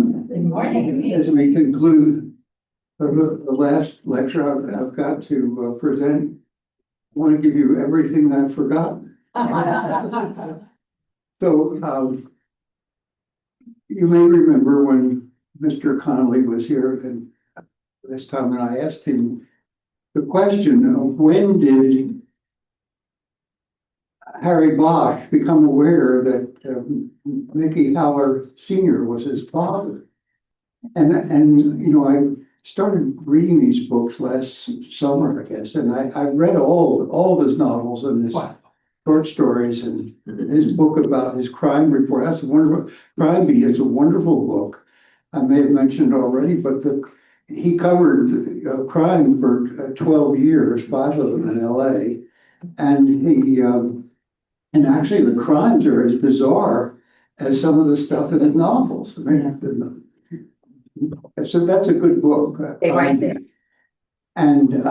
everyone. Good morning. As we conclude the last lecture I've got to present, I want to give you everything I've forgotten. So you may remember when Mr. Connelly was here and this time, and I asked him the question of when did Harry Bosch become aware that Mickey Haller Sr. was his father. And you know, I started reading these books last summer, I guess, and I read all of his novels and his short stories and his book about his crime report. That's a wonderful crime beat. It's a wonderful book. I may have mentioned already, but he covered crime for 12 years, 5 of them in LA, and he and actually the crimes are as bizarre as some of the stuff in his novels. I mean, so that's a good book. Right there. And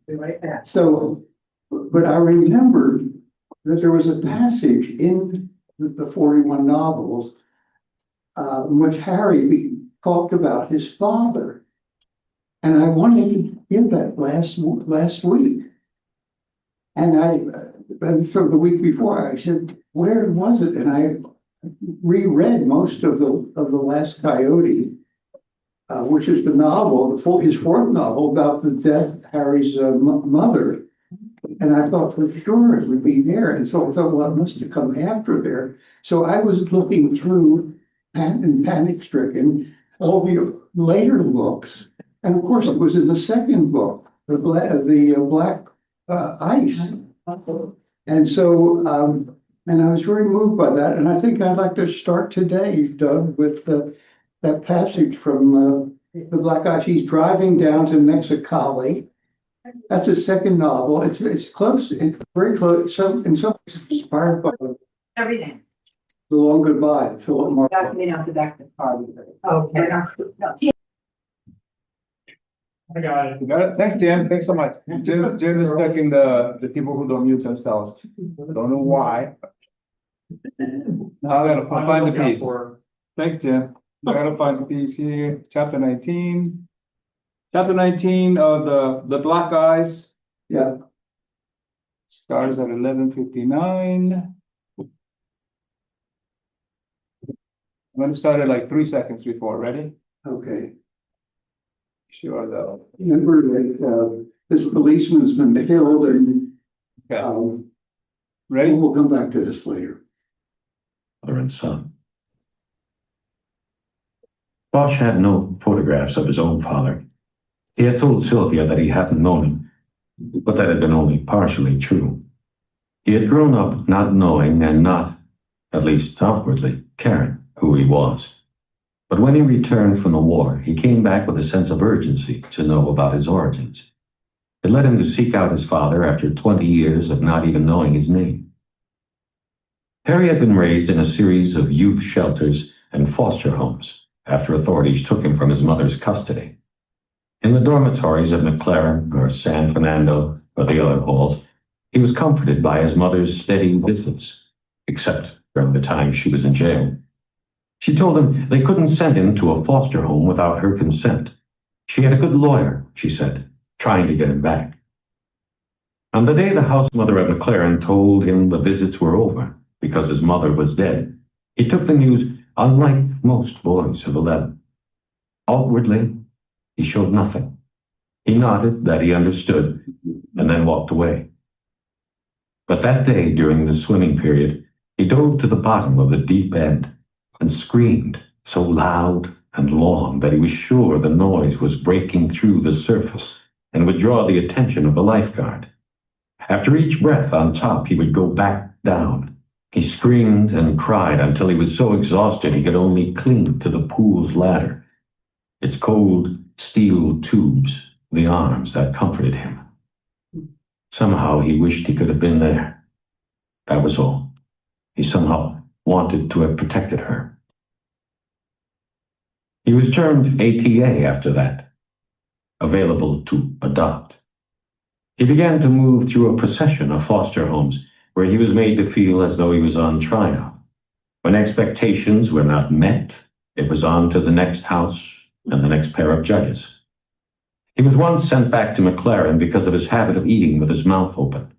Right there. so, but I remembered that there was a passage in the 41 novels in which Harry talked about his father. And I wanted to give that last week. And so the week before, I said, where was it? And I reread most of the Last Coyote, which is the novel, his fourth novel about the death of Harry's mother. And I thought for sure it would be there. And so I thought, well, it must have come after there. So I was looking through and panic stricken all the later books. And of course, it was in the second book, the Black Ice. And so, and I was very moved by that. And I think I'd like to start today, Doug, with that passage from the Black Ice. He's driving down to Mexicali. That's his second novel. It's close, it's very close. In some ways, inspired by Everything. The Long Goodbye, Philip Marlowe. Back to the party. Okay. No. I got it. You got it? Thanks, Jim. Thanks so much. Jim is checking the people who don't mute themselves. Don't know why. Now I gotta find the piece. Thanks, Jim. I gotta find the piece here. Chapter 19. Chapter 19 of the Black Eyes. Yeah. Starts at 11:59. I'm gonna start at like 3 seconds before. Ready? Okay. Sure though. Remember that this policeman's been killed, and Okay. Ready? we'll come back to this later. Mother and son. Bosch had no photographs of his own father. He had told Sylvia that he hadn't known him, but that had been only partially true. He had grown up not knowing and not, at least outwardly, caring who he was. But when he returned from the war, he came back with a sense of urgency to know about his origins. It led him to seek out his father after 20 years of not even knowing his name. Harry had been raised in a series of youth shelters and foster homes after authorities took him from his mother's custody. In the dormitories of McLaren or San Fernando or the other halls, he was comforted by his mother's steady visits, except during the time she was in jail. She told him they couldn't send him to a foster home without her consent. She had a good lawyer, she said, trying to get him back. On the day the house mother at McLaren told him the visits were over because his mother was dead, he took the news unlike most boys of 11. Outwardly, he showed nothing. He nodded that he understood and then walked away. But that day, during the swimming period, he dove to the bottom of the deep end and screamed so loud and long that he was sure the noise was breaking through the surface and would draw the attention of the lifeguard. After each breath on top, he would go back down. He screamed and cried until he was so exhausted he could only cling to the pool's ladder, its cold steel tubes, the arms that comforted him. Somehow he wished he could have been there. That was all. He somehow wanted to have protected her. He was termed ATA after that, available to adopt. He began to move through a procession of foster homes where he was made to feel as though he was on trial. When expectations were not met, It was on to the next house and the next pair of judges. He was once sent back to McLaren because of his habit of eating with his mouth open.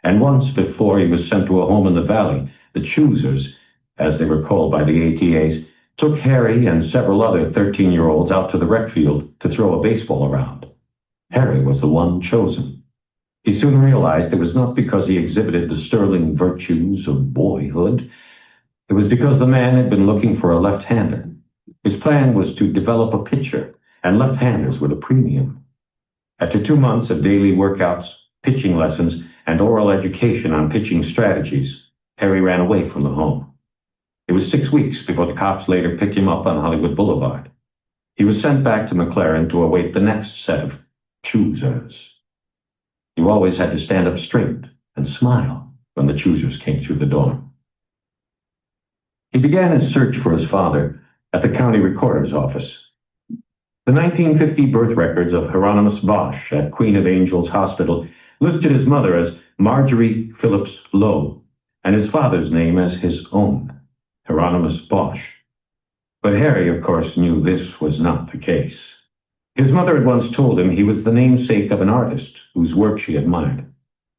And once before he was sent to a home in the valley, the choosers, as they were called by the ATAs, took Harry and several other 13-year-olds out to the rec field to throw a baseball around. Harry was the one chosen. He soon realized it was not because he exhibited the sterling virtues of boyhood. It was because the man had been looking for a left-hander. His plan was to develop a pitcher, and left-handers were the premium. After 2 months of daily workouts, pitching lessons, and oral education on pitching strategies, Harry ran away from the home. It was 6 weeks before the cops later picked him up on Hollywood Boulevard. He was sent back to McLaren to await the next set of choosers. You always had to stand up straight and smile when the choosers came through the door. He began his search for his father at the county recorder's office. The 1950 birth records of Hieronymus Bosch at Queen of Angels Hospital listed his mother as Marjorie Phillips Lowe and his father's name as his own, Hieronymus Bosch. But Harry, of course, knew this was not the case. His mother had once told him he was the namesake of an artist whose work she admired.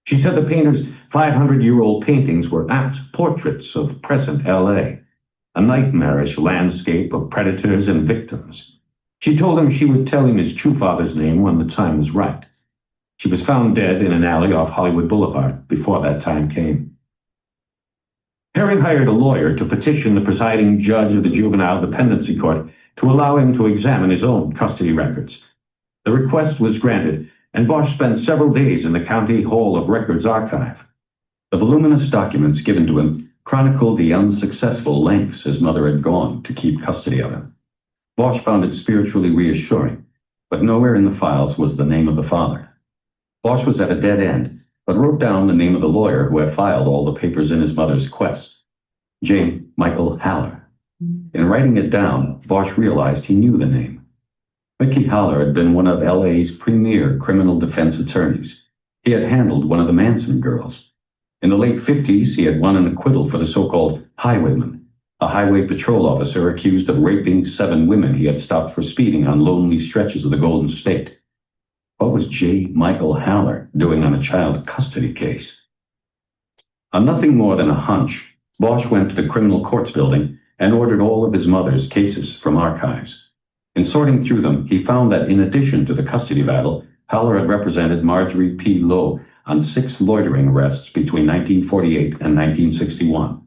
She said the painter's 500-year-old paintings were apt portraits of present L.A., a nightmarish landscape of predators and victims. She told him she would tell him his true father's name when the time was right. She was found dead in an alley off Hollywood Boulevard before that time came. Harry hired a lawyer to petition the presiding judge of the Juvenile Dependency Court to allow him to examine his own custody records. The request was granted, and Bosch spent several days in the County Hall of Records archive. The voluminous documents given to him chronicled the unsuccessful lengths his mother had gone to keep custody of him. Bosch found it spiritually reassuring, but nowhere in the files was the name of the father. Bosch was at a dead end, but wrote down the name of the lawyer who had filed all the papers in his mother's quest, J. Michael Haller. In writing it down, Bosch realized he knew the name. Mickey Haller had been one of L.A.'s premier criminal defense attorneys. He had handled one of the Manson girls. In the late 50s, he had won an acquittal for the so-called highwayman, a highway patrol officer accused of raping 7 women he had stopped for speeding on lonely stretches of the Golden State. What was J. Michael Haller doing on a child custody case? On nothing more than a hunch, Bosch went to the criminal courts building and ordered all of his mother's cases from archives. In sorting through them, he found that in addition to the custody battle, Haller had represented Marjorie P. Lowe on 6 loitering arrests between 1948 and 1961.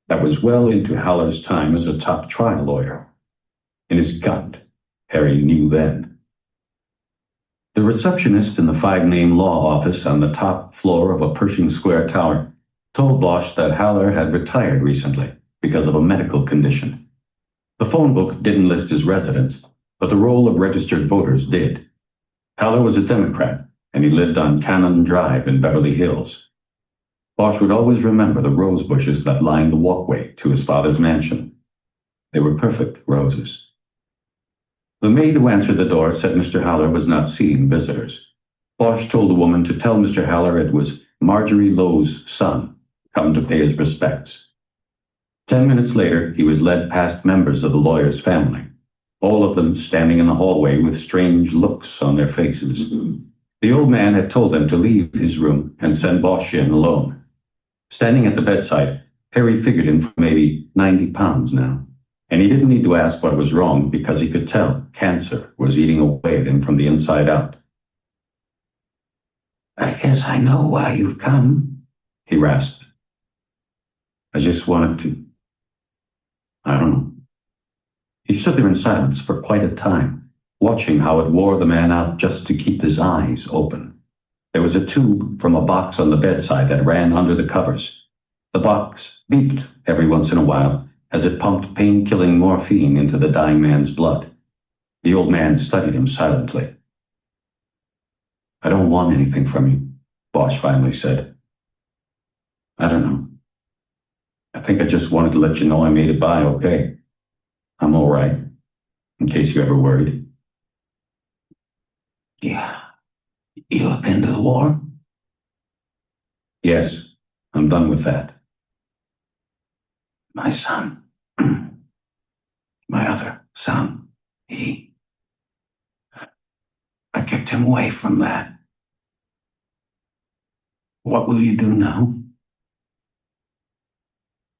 That was well into Haller's time as a top trial lawyer. In his gut, Harry knew then. The receptionist in the 5-name law office on the top floor of a Pershing Square tower told Bosch that Haller had retired recently because of a medical condition. The phone book didn't list his residence, but the roll of registered voters did. Haller was a Democrat, and he lived on Cannon Drive in Beverly Hills. Bosch would always remember the rose bushes that lined the walkway to his father's mansion. They were perfect roses. The maid who answered the door said Mr. Haller was not seeing visitors. Bosch told the woman to tell Mr. Haller it was Marjorie Lowe's son, come to pay his respects. 10 minutes later, he was led past members of the lawyer's family, all of them standing in the hallway with strange looks on their faces. The old man had told them to leave his room and send Bosch in alone. Standing at the bedside, Harry figured him for maybe 90 pounds now, and he didn't need to ask what was wrong because he could tell cancer was eating away at him from the inside out. "I guess I know why you've come," he rasped. "I just wanted to... I don't know." He stood there in silence for quite a time, watching how it wore the man out just to keep his eyes open. There was a tube from a box on the bedside that ran under the covers. The box beeped every once in a while as it pumped pain-killing morphine into the dying man's blood. The old man studied him silently. "I don't want anything from you," Bosch finally said. "I don't know. I think I just wanted to let you know I made it by okay. I'm all right, in case you ever worried." "Yeah. You have been to the war?" "Yes, I'm done with that." "My son, My other son, I kept him away from that. What will you do now?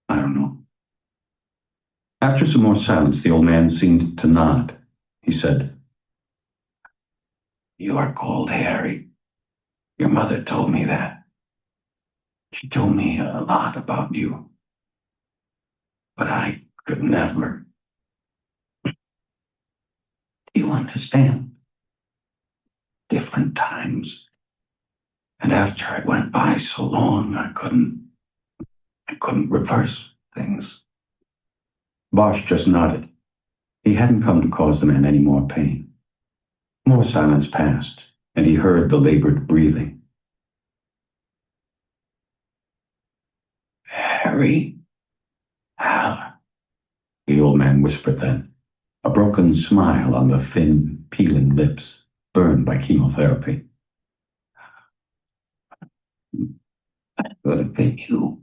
I don't know. After some more silence, the old man seemed to nod. He said, "You are called Harry. Your mother told me that. She told me a lot about you. But I could never. Do you understand? Different times. And after it went by so long, I couldn't reverse things." Bosch just nodded. He hadn't come to cause the man any more pain. More silence passed, and he heard the labored breathing. "Harry, Hal," the old man whispered then, a broken smile on the thin, peeling lips, burned by chemotherapy. "That could have been you.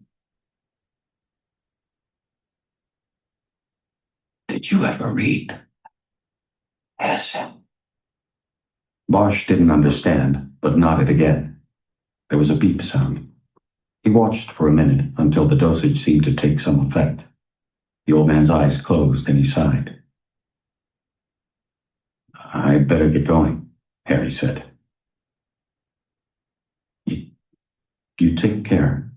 Did you ever read Hesse?" Bosch didn't understand, but nodded again. There was a beep sound. He watched for a minute until the dosage seemed to take some effect. The old man's eyes closed and he sighed. "I'd better get going," Harry said. You take care."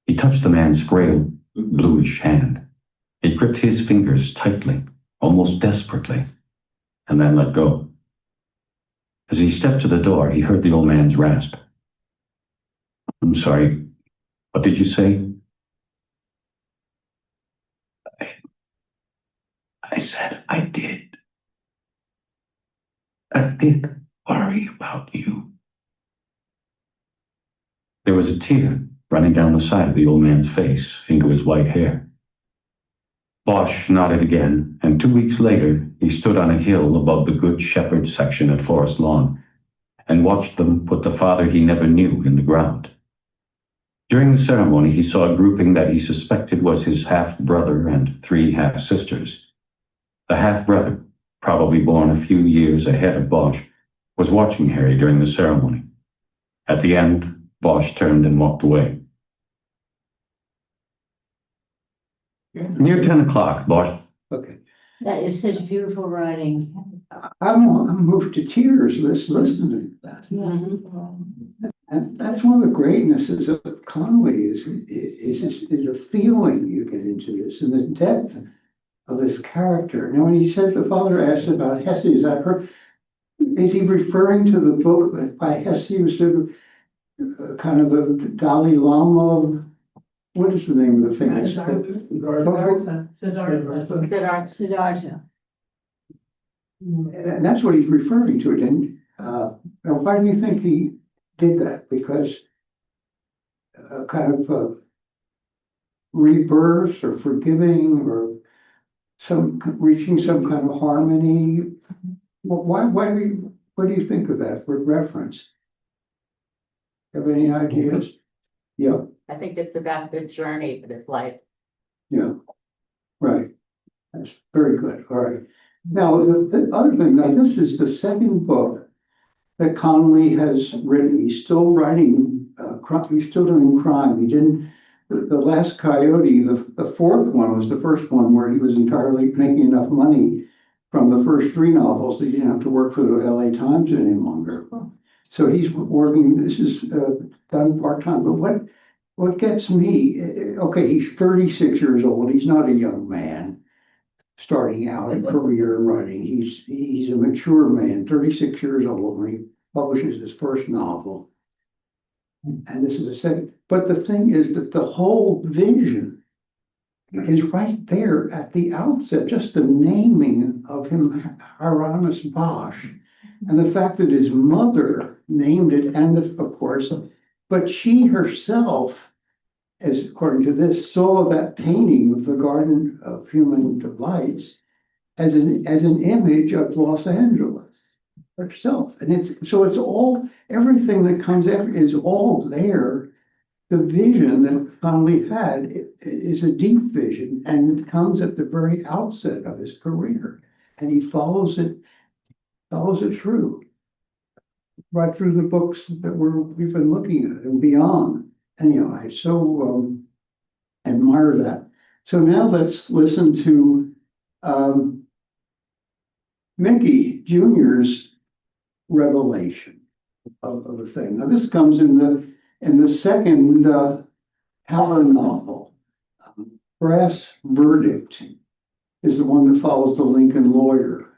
He touched the man's frail, bluish hand. It gripped his fingers tightly, almost desperately, and then let go. As he stepped to the door, he heard the old man's rasp. "I'm sorry, what did you say?" I said I did. I did worry about you." There was a tear running down the side of the old man's face into his white hair. Bosch nodded again, and 2 weeks later he stood on a hill above the Good Shepherd section at Forest Lawn and watched them put the father he never knew in the ground. During the ceremony, he saw a grouping that he suspected was his half-brother and 3 half-sisters. The half-brother, probably born a few years ahead of Bosch, was watching Harry during the ceremony. At the end, Bosch turned and walked away. Near 10 o'clock, Bosch. Okay. That is such beautiful writing. I'm moved to tears listening to that. And that's one of the greatnesses of Connelly is the feeling you get into this and the depth of this character. Now, when he said the father asked about Hesse, is he referring to the book by Hesse, who's sort of kind of the Dalai Lama? What is the name of the famous book? Siddhartha. And that's what he's referring to. And now why do you think he did that? Because kind of rebirth or forgiving or reaching some kind of harmony. What do you think of that for reference? Have any ideas? Yeah. I think it's about the journey of his life. Yeah, right. That's very good. All right. Now, the other thing, now this is the second book that Connelly has written. He's still writing, he's still doing crime. He didn't, the Last Coyote, the fourth one was the first one where he was entirely making enough money from the first 3 novels that he didn't have to work for the LA Times any longer. So he's working, this is done part-time, but what gets me, okay, he's 36 years old. He's not a young man starting out a career in writing. He's a mature man, 36 years old when he publishes his first novel. And this is the second. But the thing is that the whole vision is right there at the outset, just the naming of him, Emeritus Bosch, and the fact that his mother named it, and of course, but she herself, as according to this, saw that painting of the Garden of Human Delights as an image of Los Angeles herself. And it's all, everything that comes after is all there. The vision that Connelly had is a deep vision, and it comes at the very outset of his career, and he follows it through, right through the books that we've been looking at and beyond. And I so admire that. So now let's listen to Mickey Jr.'s revelation of the thing. Now this comes in the second Heller novel. Brass Verdict is the one that follows the Lincoln lawyer.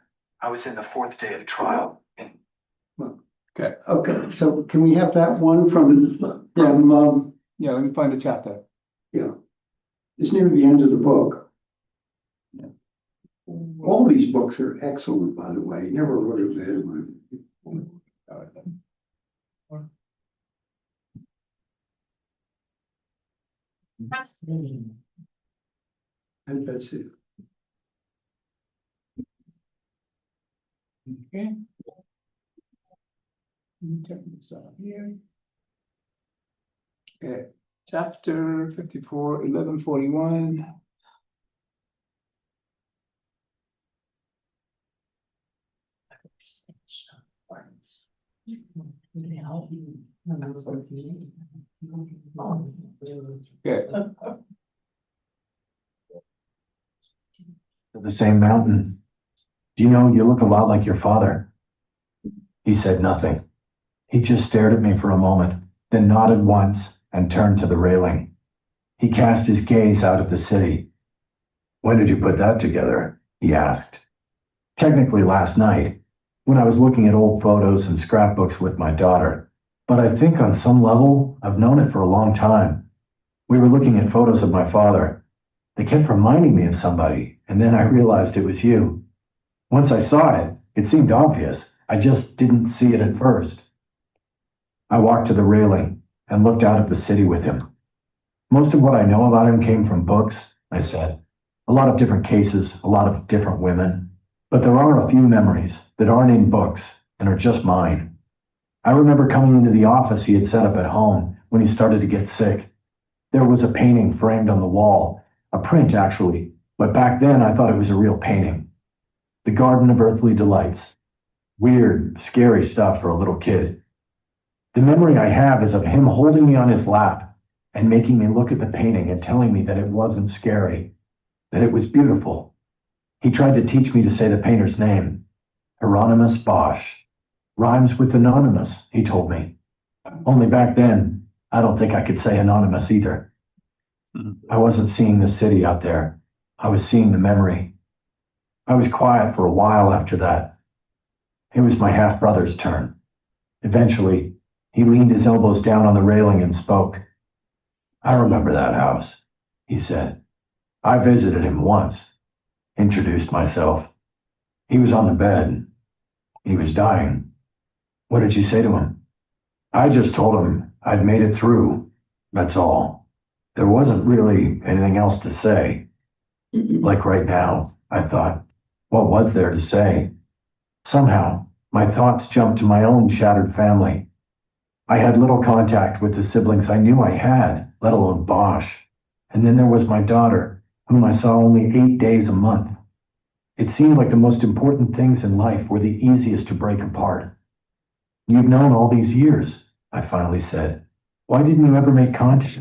I was in the fourth day of trial. Okay, so can we have that one from Yeah, let me find the chapter. it's near the end of the book. Yeah. All these books are excellent, by the way. Never wrote a bad one. And that's it. Okay. Let me check this out here. Okay, chapter 54, 1141. Okay, The same mountain. Do you know, you look a lot like your father. He said nothing. He just stared at me for a moment, then nodded once and turned to the railing. He cast his gaze out at the city. When did you put that together? He asked. Technically last night, when I was looking at old photos and scrapbooks with my daughter, but I think on some level, I've known it for a long time. We were looking at photos of my father. They kept reminding me of somebody, and then I realized it was you. Once I saw it, it seemed obvious. I just didn't see it at first. I walked to the railing and looked out at the city with him. Most of what I know about him came from books, I said. A lot of different cases, a lot of different women. But there are a few memories that aren't in books and are just mine. I remember coming into the office he had set up at home when he started to get sick. There was a painting framed on the wall, a print actually, but back then I thought it was a real painting. The Garden of Earthly Delights. Weird, scary stuff for a little kid. The memory I have is of him holding me on his lap and making me look at the painting and telling me that it wasn't scary, that it was beautiful. He tried to teach me to say the painter's name, Hieronymus Bosch. Rhymes with anonymous, he told me. Only back then, I don't think I could say anonymous either. I wasn't seeing the city out there. I was seeing the memory. I was quiet for a while after that. It was my half-brother's turn. Eventually, he leaned his elbows down on the railing and spoke. I remember that house, he said. I visited him once, introduced myself. He was on the bed. He was dying. What did you say to him? I just told him I'd made it through. That's all. There wasn't really anything else to say. Like right now, I thought, what was there to say? Somehow, my thoughts jumped to my own shattered family. I had little contact with the siblings I knew I had, let alone Bosch. And then there was my daughter, whom I saw only 8 days a month. It seemed like the most important things in life were the easiest to break apart. You've known all these years, I finally said. Why didn't you ever make contact?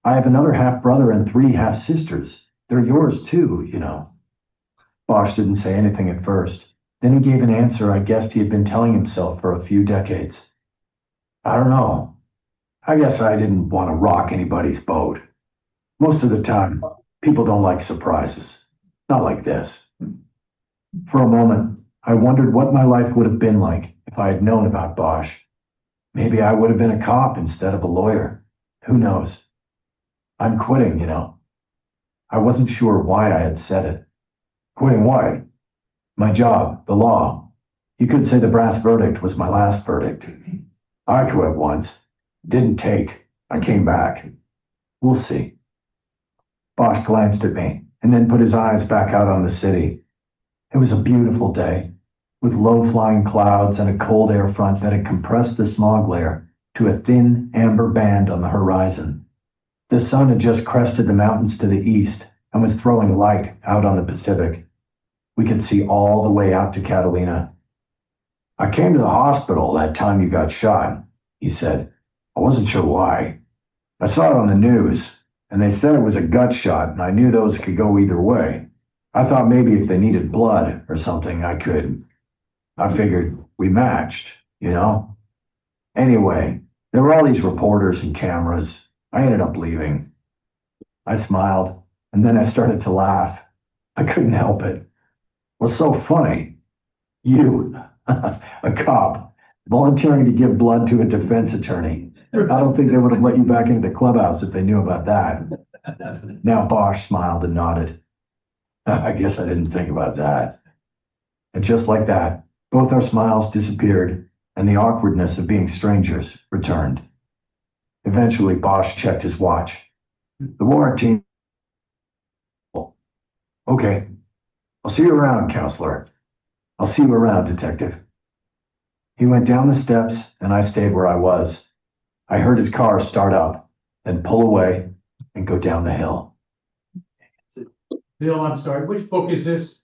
I have another half-brother and 3 half-sisters. They're yours too, you know. Bosch didn't say anything at first. Then he gave an answer I guessed he had been telling himself for a few decades. I don't know. I guess I didn't want to rock anybody's boat. Most of the time, people don't like surprises. Not like this. For a moment, I wondered what my life would have been like if I had known about Bosch. Maybe I would have been a cop instead of a lawyer. Who knows? I'm quitting, you know. I wasn't sure why I had said it. Quitting what? My job, the law. You could say the brass verdict was my last verdict. I quit once. Didn't take. I came back. We'll see. Bosch glanced at me and then put his eyes back out on the city. It was a beautiful day, with low-flying clouds and a cold air front that had compressed the smog layer to a thin amber band on the horizon. The The sun had just crested the mountains to the east and was throwing light out on the Pacific. We could see all the way out to Catalina. I came to the hospital that time you got shot, he said. I wasn't sure why. I saw it on the news, and they said it was a gut shot, and I knew those could go either way. I thought maybe if they needed blood or something, I figured we matched, you know? Anyway, there were all these reporters and cameras. I ended up leaving. I smiled, and then I started to laugh. I couldn't help it. What's so funny? You, a cop, volunteering to give blood to a defense attorney. I don't think they would have let you back into the clubhouse if they knew about that. Now Bosch smiled and nodded. I guess I didn't think about that. And just like that, both our smiles disappeared and the awkwardness of being strangers returned. Eventually, Bosch checked his watch. The warranty. Okay. I'll see you around, counselor. I'll see you around, detective. He went down the steps and I stayed where I was. I heard his car start up, then pull away and go down the hill. Bill, I'm sorry, which book is this?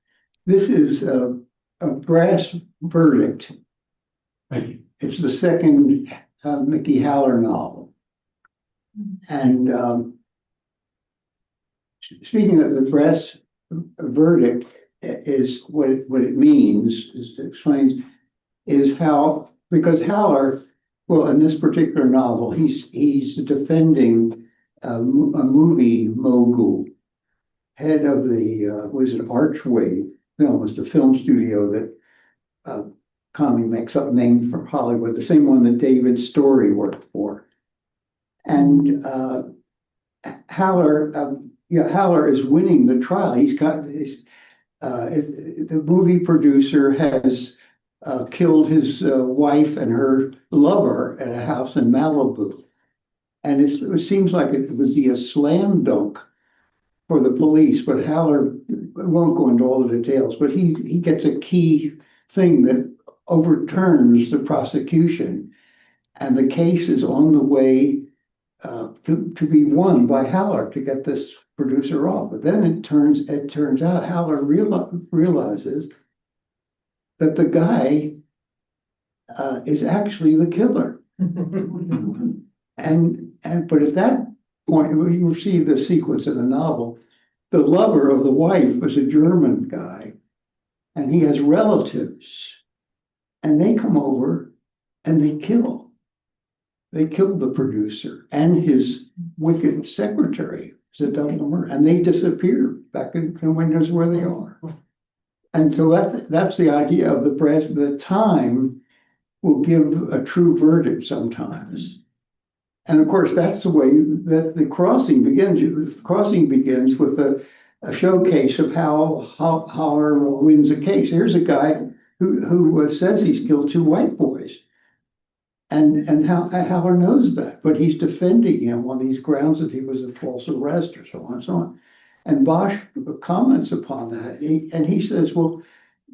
This is a brass verdict. Thank you. It's the second Mickey Haller novel. And speaking of the brass verdict is what it means, is it explains, is how, because Haller, well, in this particular novel, he's defending a movie mogul, head of the, was it Archway Film, was the film studio that Connelly makes up name for Hollywood, the same one that David Story worked for. And Haller, Haller is winning the trial. He's got this, the movie producer has killed his wife and her lover at a house in Malibu. And it seems like it would be a slam dunk for the police, but Haller won't go into all the details, but he gets a key thing that overturns the prosecution. And the case is on the way to be won by Haller to get this producer off. But then it turns out Haller realizes that the guy is actually the killer. But at that point, you see the sequence in the novel, the lover of the wife was a German guy, and he has relatives, and they come over and they kill the producer and his wicked secretary. It's a double murder, and they disappear back in the windows where they are. And so that's the idea of the brass. The time will give a true verdict sometimes. And of course, that's the way that the crossing begins. The crossing begins with a showcase of how Haller wins a case. Here's a guy who says he's killed two white boys. And Haller knows that, but he's defending him on these grounds that he was a false arrest or so on and so on. And Bosch comments upon that, and he says, well,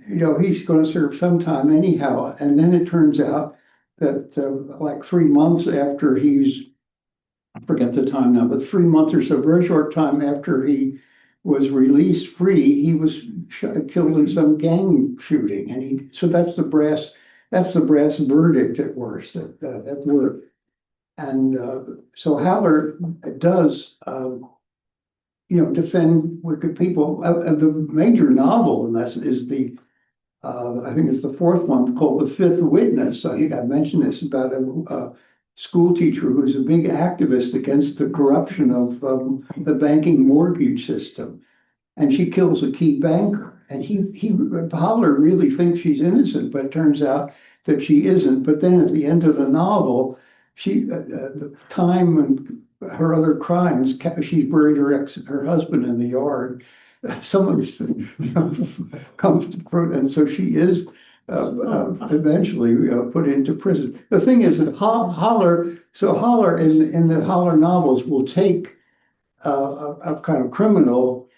you know, he's going to serve some time anyhow. And then it turns out that like 3 months after I forget the time now, but 3 months or so, very short time after he was released free, he was killed in some gang shooting. And so that's the brass verdict at worst, at work. And so Haller does, defend wicked people. The major novel in this is I think it's the fourth one, called The Fifth Witness. I think I mentioned this, about a school teacher who's a big activist against the corruption of the banking mortgage system. And she kills a key banker. And Haller really thinks she's innocent, but it turns out that she isn't. But then at the end of the novel, the time and her other crimes, she's buried her husband in the yard. Someone comes to fruit, and so she is eventually put into prison. The thing is that Haller in the Haller novels will take a kind of criminal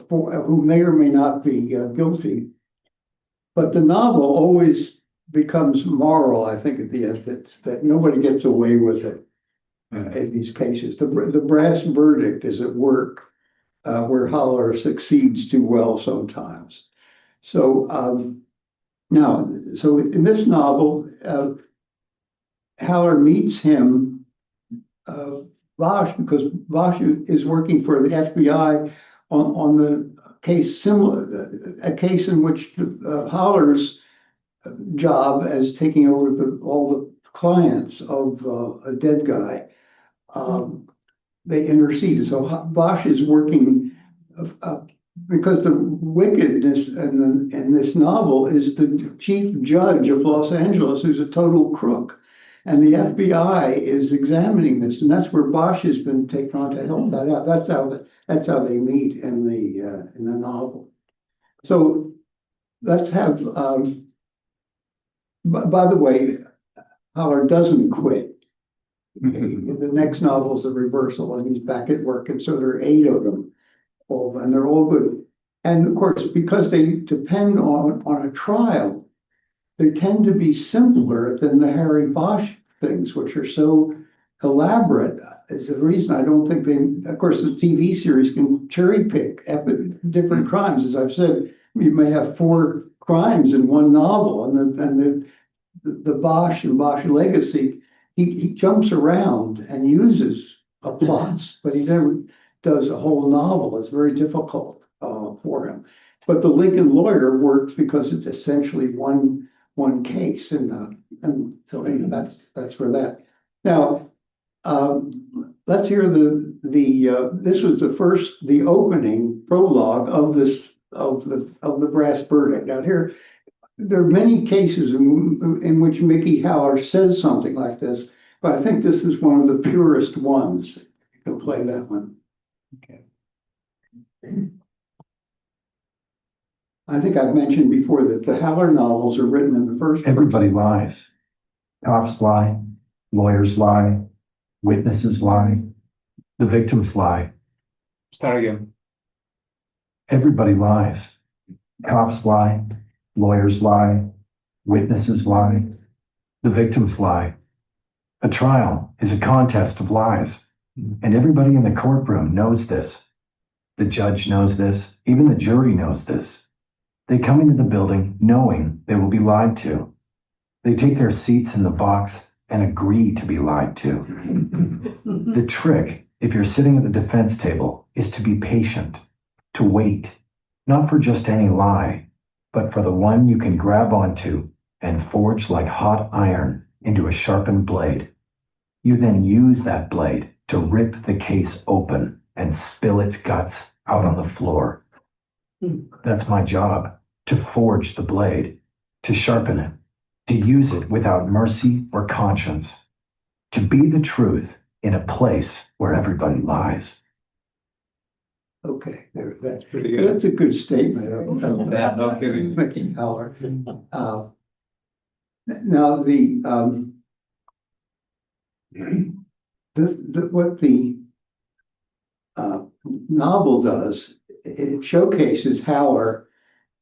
who may or may not be guilty, but the novel always becomes moral, I think, at the end, that nobody gets away with it. in these cases. The brass verdict is at work, where Haller succeeds too well sometimes. So, so in this novel, Haller meets him, Bosch, because Bosch is working for the FBI on the case similar, a case in which Haller's job as taking over all the clients of a dead guy, they interceded. So Bosch is working because the wickedness in this novel is the chief judge of Los Angeles, who's a total crook. And the FBI is examining this, and that's where Bosch has been taken on to help that out. That's how they meet in the novel. So let's have. By the way, Haller doesn't quit. The next novel is the reversal, and he's back at work, and so there are 8 of them, and they're all good. And of course, because they depend on a trial, they tend to be simpler than the Harry Bosch things, which are so elaborate. Is the reason I don't think they. Of course, the TV series can cherry pick different crimes. As I've said, you may have 4 crimes in one novel, and the Bosch and Bosch legacy. He jumps around and uses plots, but he never does a whole novel. It's very difficult for him. But the Lincoln Lawyer works because it's essentially one case, and so anyway, that's for that. Now, let's hear this was the opening prologue of the brass verdict. Now here, there are many cases in which Mickey Haller says something like this, but I think this is one of the purest ones. You can play that one. Okay. I think I've mentioned before that the Haller novels are written in the first person. Everybody lies. Cops lie, lawyers lie, witnesses lie, the victims lie. Start again. Everybody lies. Cops lie, lawyers lie, witnesses lie, the victims lie. A trial is a contest of lies, and everybody in the courtroom knows this. The judge knows this, even the jury knows this. They come into the building knowing they will be lied to. They take their seats in the box and agree to be lied to. The trick, if you're sitting at the defense table, is to be patient, to wait, not for just any lie, but for the one you can grab onto and forge like hot iron into a sharpened blade. You then use that blade to rip the case open and spill its guts out on the floor. That's my job, to forge the blade, to sharpen it, to use it without mercy or conscience, to be the truth in a place where everybody lies. Okay, that's Pretty good. That's a good statement of Yeah, no kidding. Mickey Haller. Now what the novel does, it showcases Haller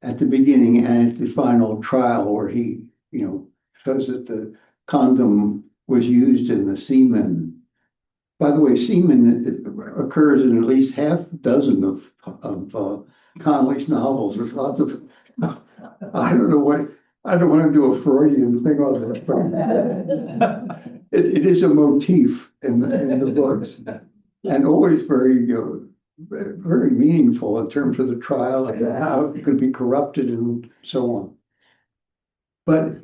at the beginning and at the final trial, where he, shows that the condom was used in the semen. By the way, semen occurs in at least half a dozen of Connelly's novels. There's lots of, I don't want to do a Freudian thing on this, but it is a motif in the books, and always very very meaningful in terms of the trial and how it could be corrupted and so on. But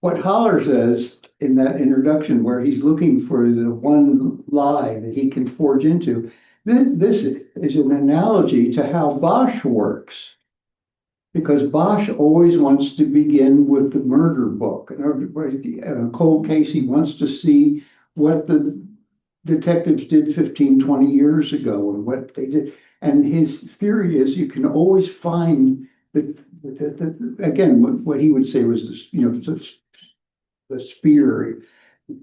what Haller says in that introduction, where he's looking for the one lie that he can forge into, this is an analogy to how Bosch works. Because Bosch always wants to begin with the murder book. In a cold case, he wants to see what the detectives did 15, 20 years ago and what they did. And his theory is you can always find again, what he would say was this, the spear.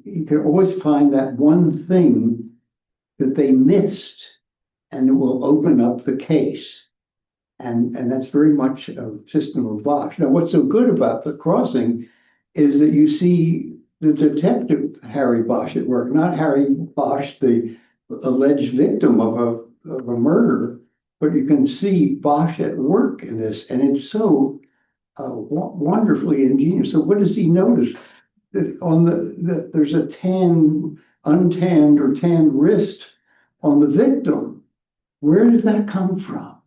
You can always find that one thing that they missed, and it will open up the case. And that's very much a system of Bosch. Now, what's so good about The Crossing is that you see the detective Harry Bosch at work, not Harry Bosch, the alleged victim of a murder, but you can see Bosch at work in this, and it's so wonderfully ingenious. So what does he notice? That on there's a untanned or tanned wrist on the victim. Where did that come from?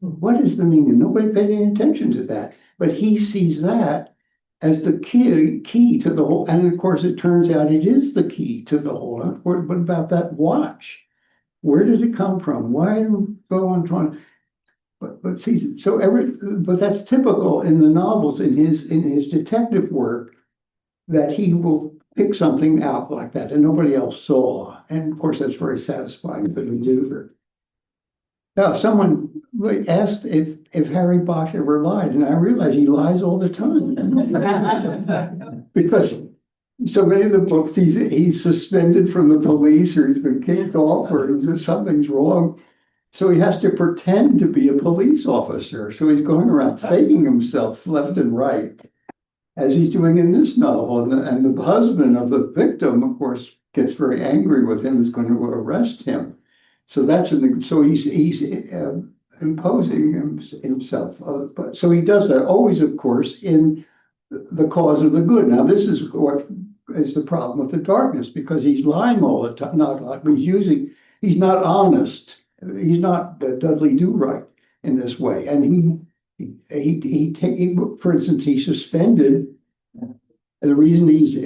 What is the meaning? Nobody paid any attention to that, but he sees that as the key to the whole. And of course, it turns out it is the key to the whole. What about that watch? Where did it come from? Why go on trying? But see, but that's typical in the novels, in his detective work, that he will pick something out like that and nobody else saw. And of course, that's very satisfying for the reader. Now, someone asked if Harry Bosch ever lied, and I realize he lies all the time. Because so many of the books, he's suspended from the police, or he's been kicked off, or something's wrong. So he has to pretend to be a police officer. So he's going around faking himself left and right, as he's doing in this novel. And the husband of the victim, of course, gets very angry with him, is going to arrest him. So he's imposing himself. But so he does that always, of course, in the cause of the good. Now, this is what is the problem with the darkness, because he's lying all the time. He's not honest. He's not Dudley Do-Right in this way. And for instance, he's suspended. The reason he's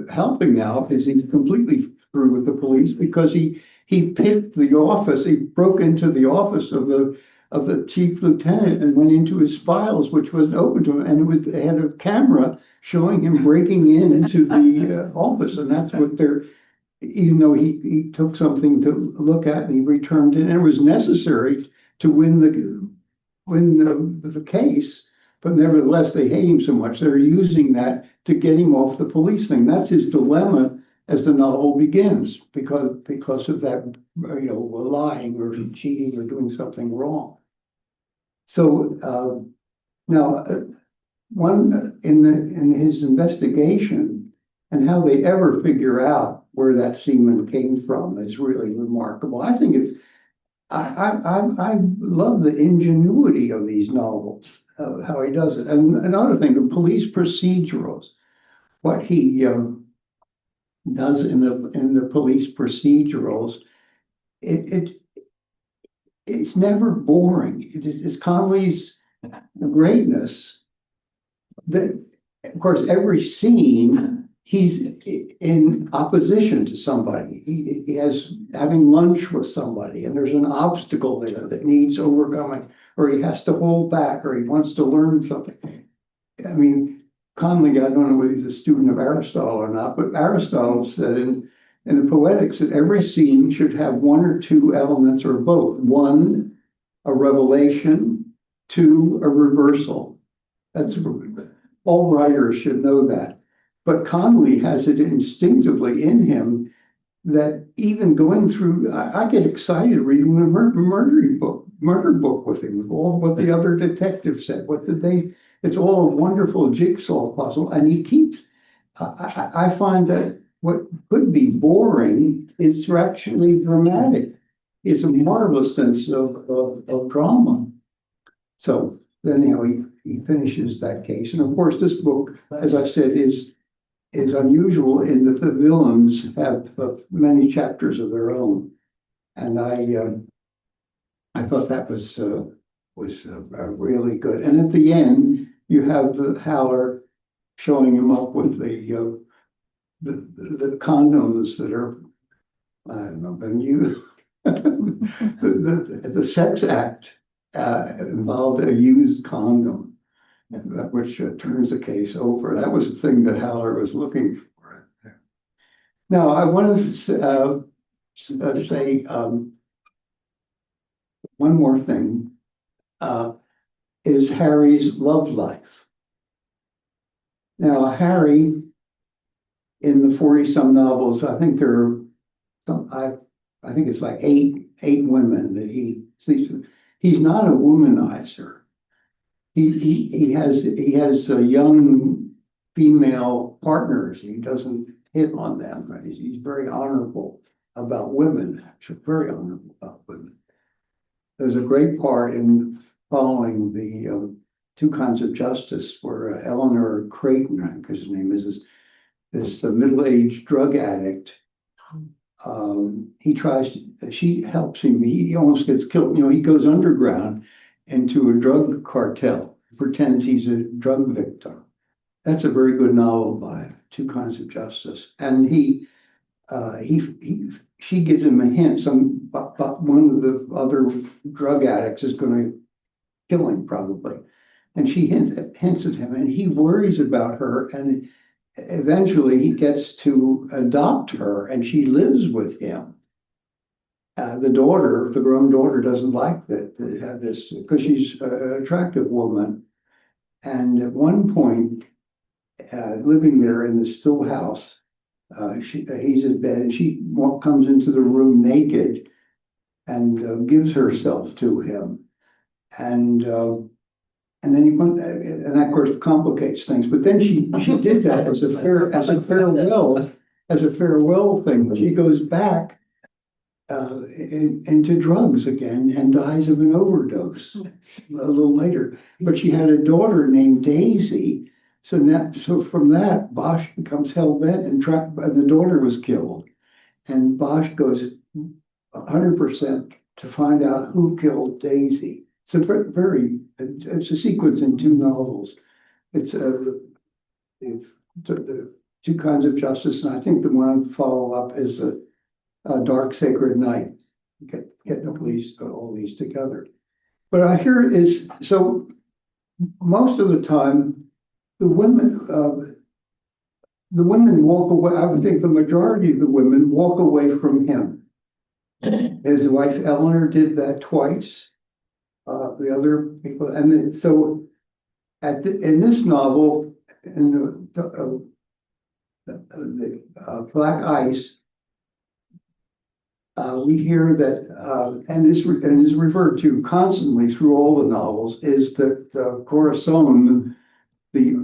helping now is he's completely through with the police, because he picked the office. He broke into the office of the chief lieutenant and went into his files, which was open to him, and they had a camera showing him breaking into the office, and that's what even though he took something to look at and he returned it, and it was necessary to win the case, but nevertheless they hate him so much they're using that to get him off the police thing. That's his dilemma as the novel begins, because of that, lying or cheating or doing something wrong. So now, one in his investigation and how they ever figure out where that semen came from is really remarkable. I think I love the ingenuity of these novels, how he does it. And another thing, the police procedurals, what he does in the police procedurals, it's never boring. It's Connelly's greatness that, of course, every scene he's in opposition to somebody. He has having lunch with somebody, and there's an obstacle there that needs overcoming, or he has to hold back, or he wants to learn something. I mean, Connelly, I don't know whether he's a student of Aristotle or not, but Aristotle said in the Poetics that every scene should have one or two elements, or both. One, a revelation; two, a reversal. That's all writers should know that. But Connelly has it instinctively in him that even going through, I get excited reading the murder book with him, with all what the other detectives said. It's all a wonderful jigsaw puzzle, and he keeps, I find that what could be boring is actually dramatic. It's a marvelous sense of drama. So then, he finishes that case. And of course, this book, as I said, is unusual in that the villains have many chapters of their own, and I thought that was really good. And at the end, you have the Howler showing him up with the condoms that are, I don't know, been used. The sex act involved a used condom, which turns the case over. That was the thing that Howler was looking for. Now, I want to say one more thing, is Harry's love life. Now, Harry, in the 40-some novels, I think there are some, I think it's like eight women that he sleeps with. He's not a womanizer. He has young female partners. He doesn't hit on them. Right? He's very honorable about women, actually, very honorable about women. There's a great part in following the Two Kinds of Justice where Eleanor Creighton, I think his name is, this middle-aged drug addict. She helps him. He almost gets killed. He goes underground into a drug cartel, pretends he's a drug victim. That's a very good novel by Two Kinds of Justice. And she gives him a hint. One of the other drug addicts is going to kill him probably. And she hints at him, and he worries about her, and eventually he gets to adopt her, and she lives with him. The grown daughter, doesn't like that to have this because she's an attractive woman. And at one point, living there in the still house, he's in bed, and she comes into the room naked and gives herself to him. And then and that of course complicates things. But then she did that as a farewell thing. She goes back into drugs again and dies of an overdose a little later. But she had a daughter named Daisy. So from that, Bosch becomes hell-bent and the daughter was killed. And Bosch goes 100% to find out who killed Daisy. It's a sequence in two novels. It's the Two Kinds of Justice, and I think the one follow-up is a Dark Sacred Night. Getting all these together. But I hear it is so. Most of the time, the women walk away. I would think the majority of the women walk away from him. His wife Eleanor did that twice. The other people, and then, so in this novel, in the Black Ice, we hear that, and is referred to constantly through all the novels, is that Corazon, the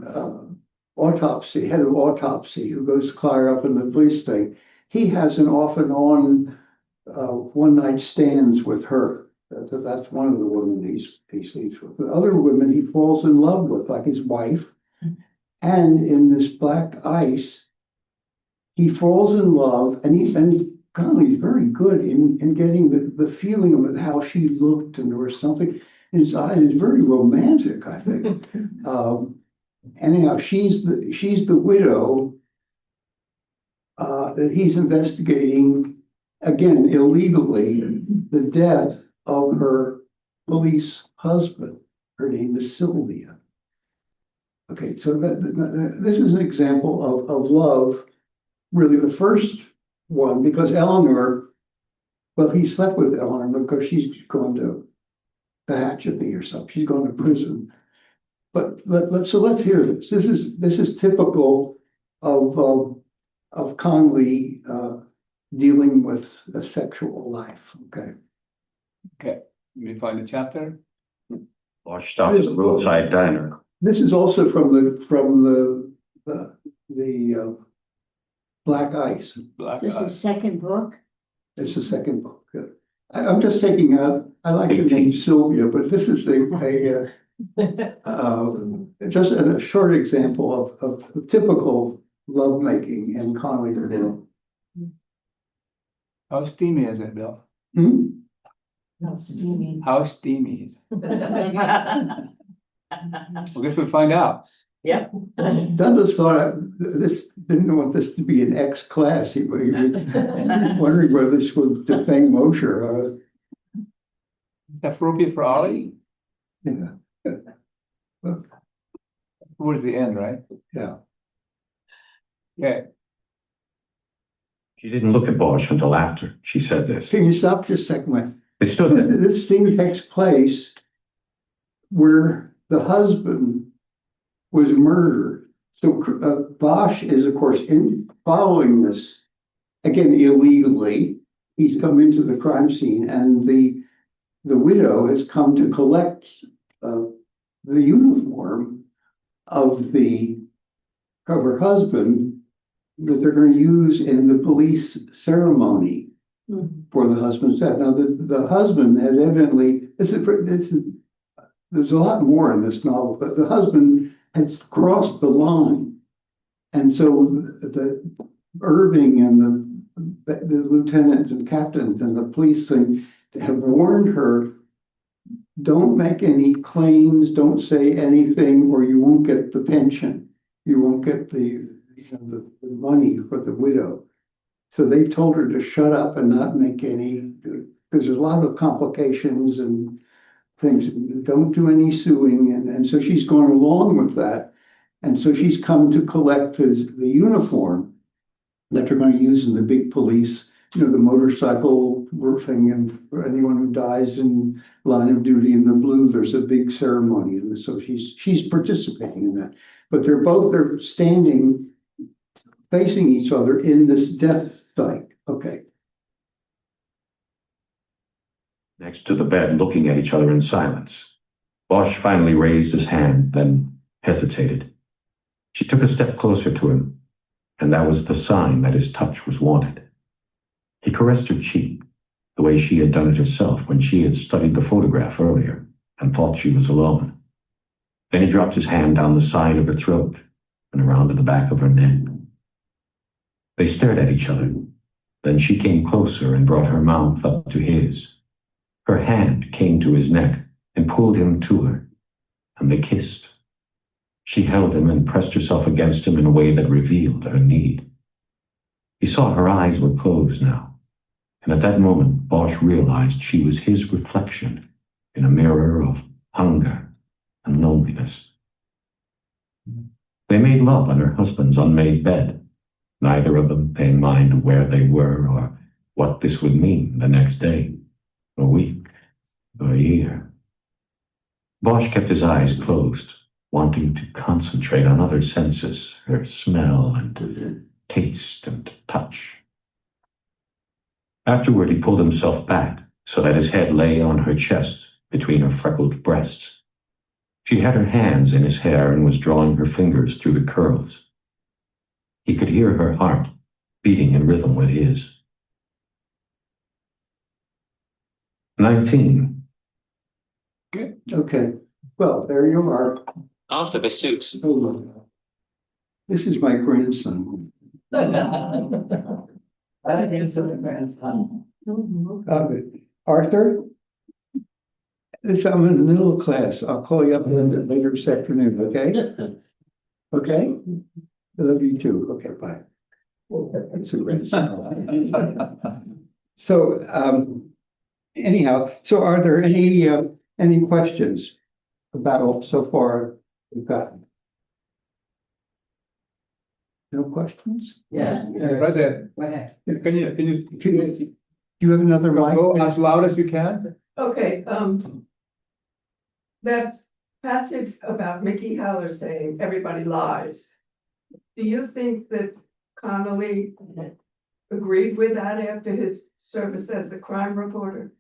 head of autopsy, who goes higher up in the police thing, he has an off and on one-night stands with her. That's one of the women he sleeps with. The other women he falls in love with, like his wife. And in this Black Ice, he falls in love, and Connelly's very good in getting the feeling of how she looked, and there was something in his eyes. It's very romantic, I think. Anyhow, she's the widow that he's investigating, again illegally, the death of her police husband. Her name is Sylvia. Okay, so this is an example of love, really the first one, because Eleanor, well, he slept with Eleanor because she's going to Tehachapi or something. She's going to prison. But let's hear this. This is typical of Connelly dealing with a sexual life. Okay. Okay, let me find a chapter. Bosch stopped at the roadside diner. This is also from the Black Ice. Black This is the Ice. second book. It's the second book. I'm just taking out. I like the name Sylvia, but this is just a short example of typical lovemaking in Connelly. How steamy is it, Bill? Hmm? No, steamy. How steamy is it? I guess we'll find out. Yep. Douglas thought didn't want this to be an X class. He was wondering whether this would defame Mosher. Is that appropriate for Ollie? Yeah. Towards the end, right? Yeah. Yeah. She didn't look at Bosch until after she said this. Can you stop just a second? They stood there. This scene takes place where the husband was murdered. So Bosch is, of course, following this, again, illegally. He's come into the crime scene, and the widow has come to collect the uniform of her husband, that they're going to use in the police ceremony for the husband's death. Now, the husband has evidently, there's a lot more in this novel, but the husband has crossed the line. And so the Irving and the lieutenants and captains and the police thing have warned her, don't make any claims, don't say anything, or you won't get the pension. You won't get the money for the widow. So they've told her to shut up and not make any, because there's a lot of complications and things. Don't do any suing. And so she's gone along with that. And so she's come to collect the uniform that they're going to use in the big police, the motorcycle thing. And for anyone who dies in line of duty in the blue, there's a big ceremony. And so she's participating in that. But they're standing facing each other in this death site. Okay. Next to the bed, looking at each other in silence. Bosch finally raised his hand, then hesitated. She took a step closer to him, and that was the sign that his touch was wanted. He caressed her cheek, the way she had done it herself when she had studied the photograph earlier and thought she was alone. Then he dropped his hand down the side of her throat and around to the back of her neck. They stared at each other. Then she came closer and brought her mouth up to his. Her hand came to his neck and pulled him to her, and they kissed. She held him and pressed herself against him in a way that revealed her need. He saw her eyes were closed now, and at that moment Bosch realized she was his reflection in a mirror of hunger and loneliness. They made love on her husband's unmade bed, neither of them paying mind to where they were or what this would mean the next day, a week, or a year. Bosch kept his eyes closed, wanting to concentrate on other senses, her smell and taste and touch. Afterward, he pulled himself back so that his head lay on her chest between her freckled breasts. She had her hands in his hair and was drawing her fingers through the curls. He could hear her heart beating in rhythm with his. 19. Good. Okay. Well, there you are. After the suits. Oh, this is my grandson. I think so, the grandson. Arthur? I'm in the middle of class. I'll call you up a little bit later this afternoon, okay? Okay? I love you too. Okay, bye. That's a grandson. So, anyhow, so are there any questions about so far we've got? No questions? Yeah. Right there. Go ahead. Can you Do you have another mic? go as loud as you can? Okay, that passage about Mickey Haller saying everybody lies. Do you think that Connelly agreed with that after his service as a crime reporter?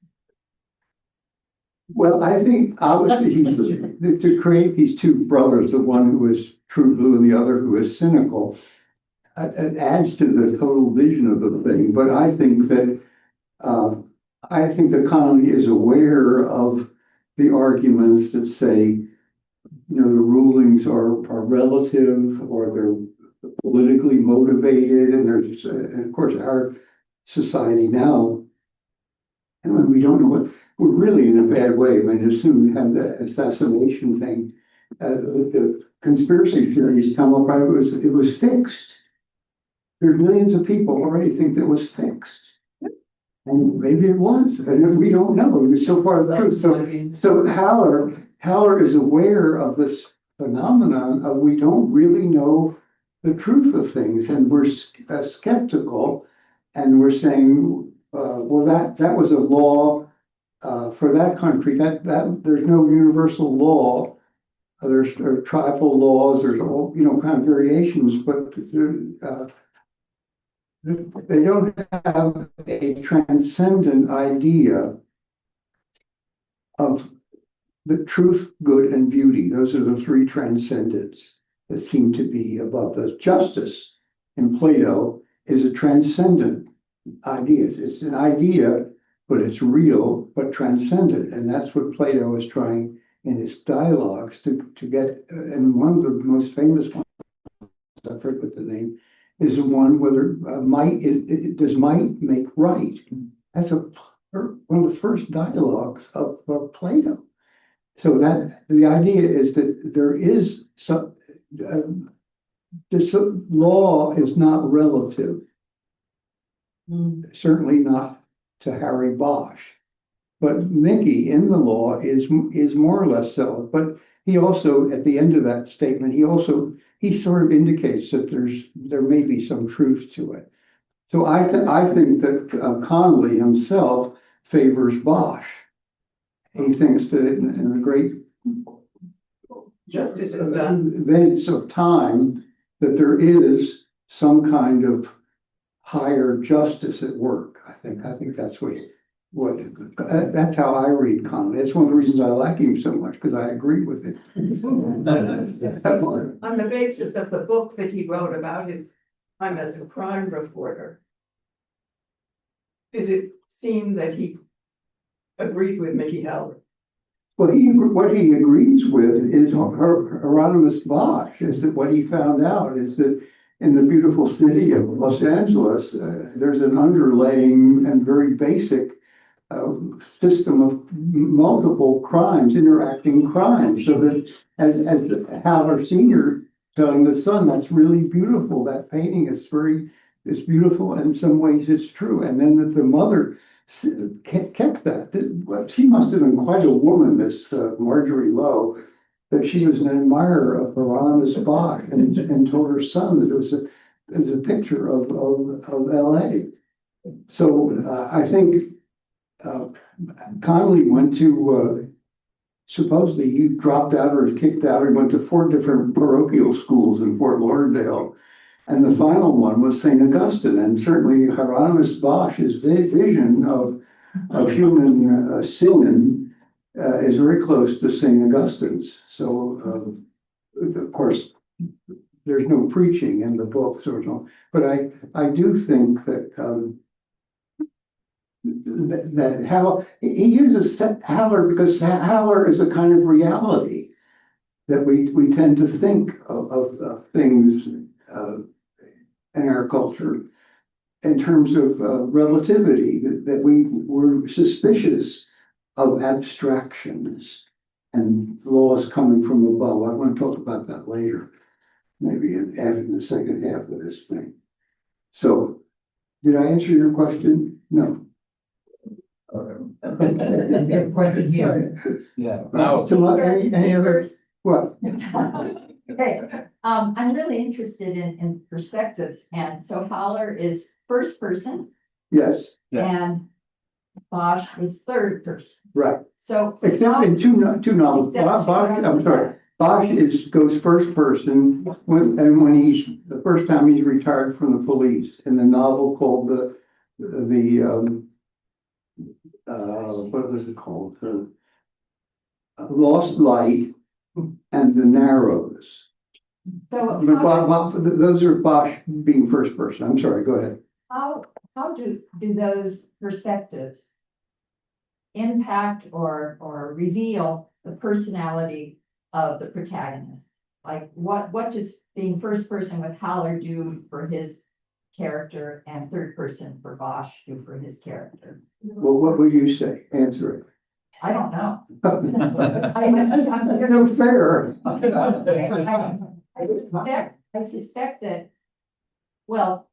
Well, I think obviously to create these two brothers, the one who is true blue and the other who is cynical, it adds to the total vision of the thing. But I think that Connelly is aware of the arguments that say, the rulings are relative or they're politically motivated, and there's, and of course, our society now, and when we don't know what, we're really in a bad way. I mean, as soon as we have the assassination thing, the conspiracy theories come up, it was fixed. There's millions of people already think that it was fixed. And maybe it was, and we don't know. It's so far the truth. So Haller is aware of this phenomenon of we don't really know the truth of things, and we're skeptical, and we're saying, well, that was a law for that country. That there's no universal law. There's tribal laws. There's all kind of variations, but they don't have a transcendent idea of the truth, good, and beauty. Those are the three transcendents that seem to be above us. Justice in Plato is a transcendent idea. It's an idea, but it's real, but transcendent. And that's what Plato is trying in his dialogues to get. And one of the most famous ones, I forget the name, is the one whether does might make right. That's one of the first dialogues of Plato. So that the idea is that there is some this law is not relative. Certainly not to Harry Bosch, but Mickey in the law is more or less so. But he also, at the end of that statement, he sort of indicates that there may be some truth to it. So I think that Connelly himself favors Bosch. He thinks that in the great Justice is done. events of time, that there is some kind of higher justice at work. I think that's that's how I read Connelly. That's one of the reasons I like him so much, because I agree with it. On the basis of the book that he wrote about his time as a crime reporter, did it seem that he agreed with Mickey Howard? What he agrees with is Hieronymus Bosch, is that what he found out is that in the beautiful city of Los Angeles, there's an underlying and very basic system of multiple crimes, interacting crimes. So that as Haller Sr. telling the son, that's really beautiful. That painting is it's beautiful, and in some ways it's true. And then that the mother kept that. She must have been quite a woman, this Marjorie Lowe, that she was an admirer of Hieronymus Bosch and told her son that it was a picture of LA. So I think Connelly went to supposedly he dropped out or was kicked out. He went to 4 different parochial schools in Fort Lauderdale. And the final one was St. Augustine, and certainly Hieronymus Bosch's vision of human sin is very close to St. Augustine's. So, of course, there's no preaching in the books or so, but I do think that that Haller, he uses Haller because Haller is a kind of reality that we tend to think of things in our culture in terms of relativity, that we were suspicious of abstractions and laws coming from above. I want to talk about that later, maybe in the second half of this thing. So, did I answer your question? No. Yeah. Now, Any other, what? Okay, I'm really interested in perspectives, and so Haller is first person Yes, Yeah. and Bosch is third person. right. So. Except in two novels. Except- Bosch goes first person when the first time he's retired from the police in the novel called what was it called? Lost Light and the Narrows. So Those are Bosch being first person. I'm sorry, go ahead. how do those perspectives impact or reveal the personality of the protagonist? Like what does being first person with Haller do for his character and third person for Bosch do for his character? Well, what would you say? Answer it. I don't know. No fair. I suspect that, well,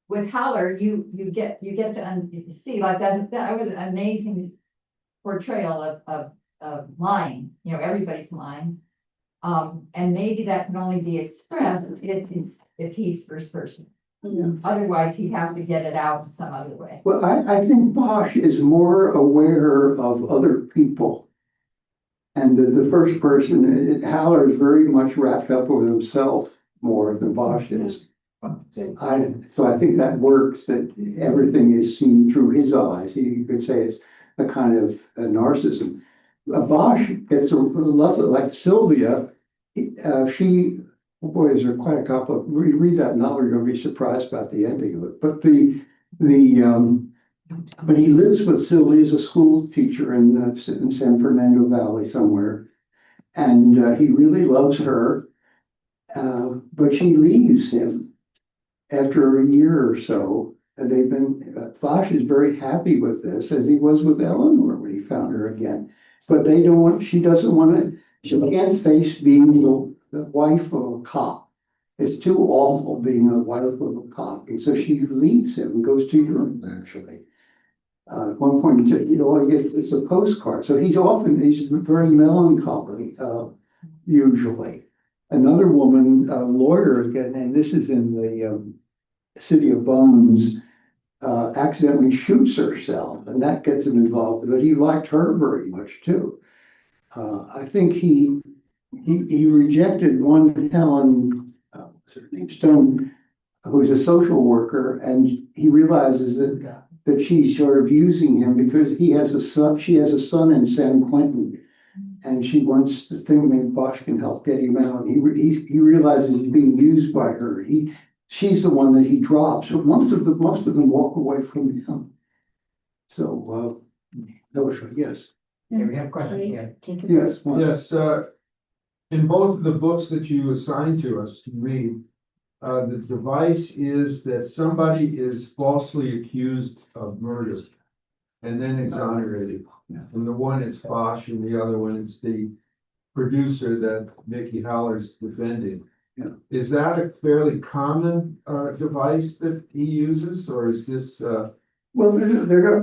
with Haller, you get to see like that was an amazing portrayal of lying, everybody's lying. And maybe that can only be expressed if he's first person. Yeah. Otherwise, he'd have to get it out in some other way. Well, I think Bosch is more aware of other people. And the first person, Haller is very much wrapped up with himself more than Bosch is. So I think that works, that everything is seen through his eyes. You could say it's a kind of a narcissism. Bosch gets a love, like Sylvia, she oh boy, is there quite a couple of, read that novel, you're gonna be surprised about the ending of it. But but he lives with Sylvia as a school teacher in San Fernando Valley somewhere. And he really loves her, but she leaves him after a year or so. And they've been, Bosch is very happy with this, as he was with Eleanor when he found her again. But they don't want, she doesn't want to, she can't face being the wife of a cop. It's too awful being a wife of a cop. And so she leaves him and goes to Europe, actually. At one point, it's a postcard. So he's very melancholy, usually. Another woman, a lawyer again, and this is in the City of Bones, accidentally shoots herself, and that gets him involved. But he liked her very much too. I think he rejected one Helen, what's her name, Stone, who's a social worker, and he realizes that she's sort of using him because he has a son. She has a son in San Quentin, and she wants to think maybe Bosch can help get him out. He realizes he's being used by her. She's the one that he drops. So most of them walk away from him. So yes. Yeah, we have a question here. Yes. Mark. Yes, in both of the books that you assigned to us to read, the device is that somebody is falsely accused of murder and then exonerated. And the one it's Bosch, and the other one it's the producer that Mickey Haller's defending. Yeah. Is that a fairly common device that he uses, or is this? Well, there are.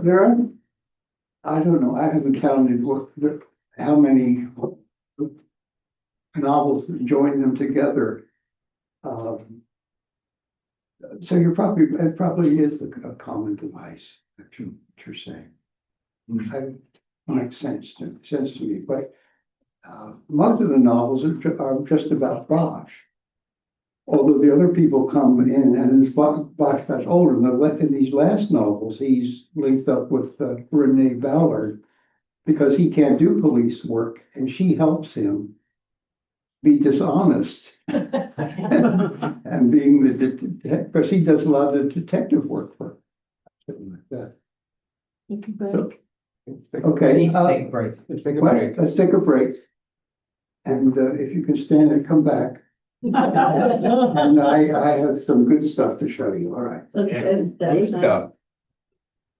I don't know. I haven't counted how many novels join them together. So it probably is a common device that you're saying. It makes sense to me. But most of the novels are just about Bosch. Although the other people come in, and as Bosch got older, in these last novels, he's linked up with Renee Ballard because he can't do police work, and she helps him be dishonest and being the detective, because he does a lot of the detective work for something like that. So, okay, Let's take a break. Let's take a break. let's take a break, and if you can stand and come back. And I have some good stuff to show you. All right. Good stuff. Yeah,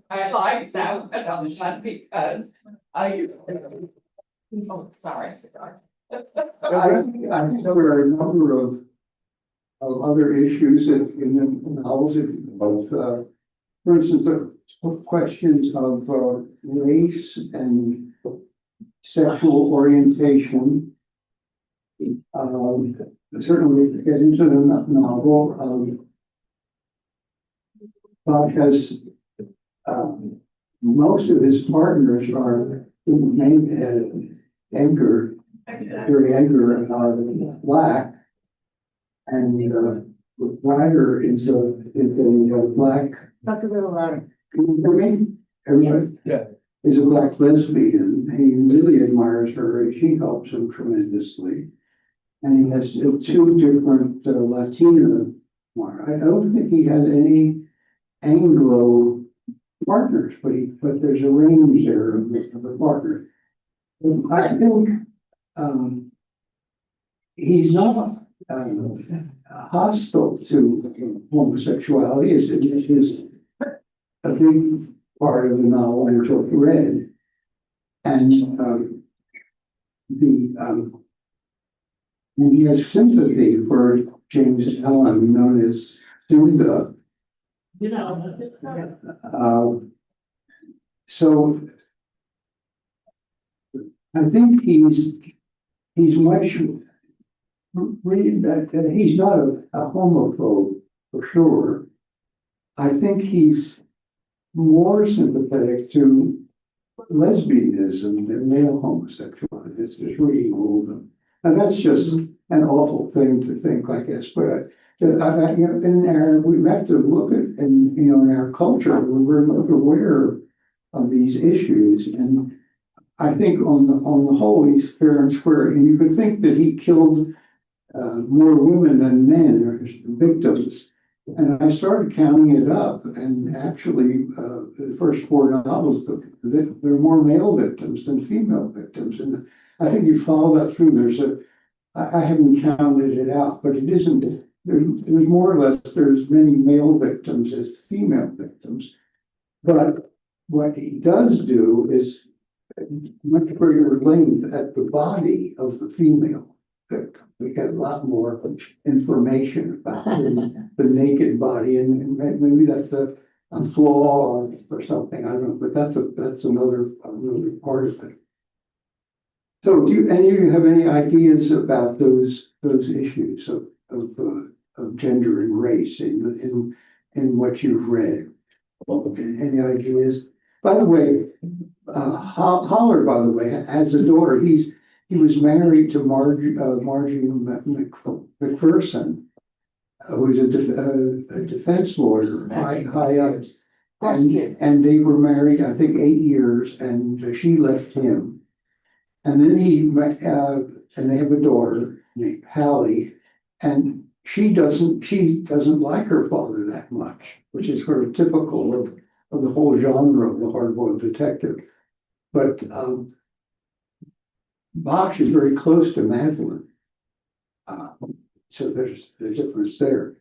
I like that, but because oh, sorry. I think there are a number of other issues in the novels, for instance, the questions of race and sexual orientation. Certainly get into the novel. Bosch has most of his partners are named Edgar, Harry Edgar, are black, and Ryder is a black. Talk a little louder. Can you hear me? Everybody? Yeah. Is a black lesbian. He really admires her, and she helps him tremendously. And he has two different Latina. I don't think he has any Anglo partners, but there's a range there of the partners. I think he's not hostile to homosexuality. It's a big part of the novel which I've read, and he has sympathy for James Allen, known as Sunda. So I think he's much reading that he's not a homophobe for sure. I think he's more sympathetic to lesbianism and male homosexuality. It's just reading all of them. And that's just an awful thing to think, I guess, but you know, we have to look at, and you know, in our culture, we're aware of these issues, and I think on the whole, he's fair and square, and you could think that he killed more women than men or victims. And I started counting it up, and actually, the first four novels, there are more male victims than female victims. And I think you follow that through. I haven't counted it out, but it isn't, there's more or less, there's many male victims as female victims. But what he does do is much greater length at the body of the female victim. We get a lot more information about the naked body, and maybe that's a flaw or something. I don't know, but that's another part of it. So, do any of you have any ideas about those issues of gender and race in what you've read? Any ideas? By the way, Holler, by the way, has a daughter. He was married to Margie McPherson, who was a defense lawyer, high up. And they were married, I think, 8 years, and she left him. And then and they have a daughter named Hallie, and she doesn't like her father that much, which is sort of typical of the whole genre of the hard-boiled detective. But Bosch is very close to Madeline. So there's a difference there.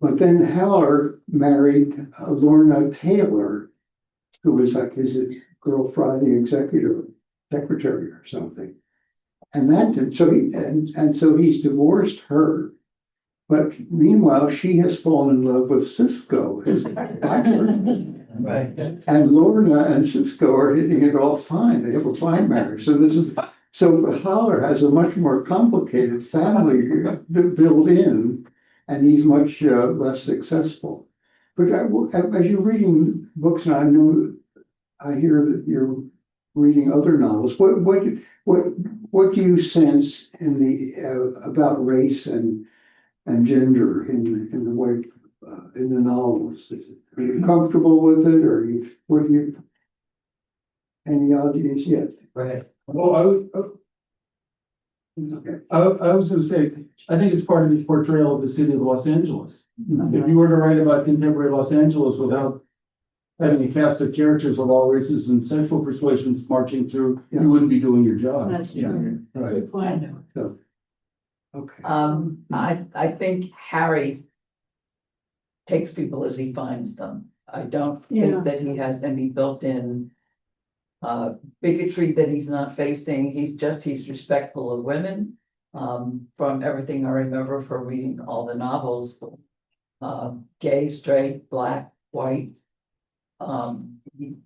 But then Haller married Lorna Taylor, who was like his girlfriend, the executive secretary or something. And that did, so so he's divorced her. But meanwhile, she has fallen in love with Cisco, his actor. Right. And Lorna and Cisco are hitting it all fine. They have a fine marriage. So Haller has a much more complicated family built in, and he's much less successful. But as you're reading books, and I hear that you're reading other novels. What do you sense in the about race and gender in the way in the novels? Are you comfortable with it, or any ideas yet? Right. Well, Okay. I was gonna say, I think it's part of the portrayal of the city of Los Angeles. If you were to write about contemporary Los Angeles without having a cast of characters of all races and sexual persuasions marching through, Yeah. you wouldn't be doing your job. That's Yeah. true. Right. Good point. So, okay. I think Harry takes people as he finds them. I don't Yeah. think that he has any built-in bigotry that he's not facing. He's respectful of women. From everything I remember from reading all the novels, gay, straight, black, white. He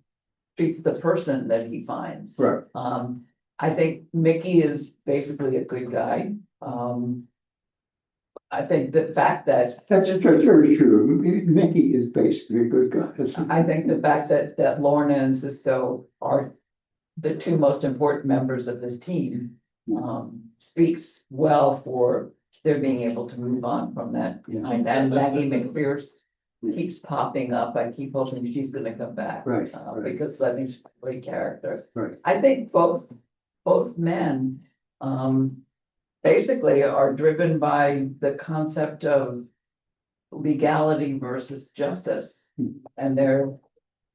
treats the person that he finds. Right. I think Mickey is basically a good guy. I think the fact that That's very true. Mickey is basically a good guy. I think the fact that Lorna and Cisco are the two most important members of this team speaks well for their being able to move on from that. Yeah. And Maggie McPherson keeps popping up. I keep hoping she's gonna come back. Right. Because I think she's a great character. Right. I think both men basically are driven by the concept of legality versus justice. And they're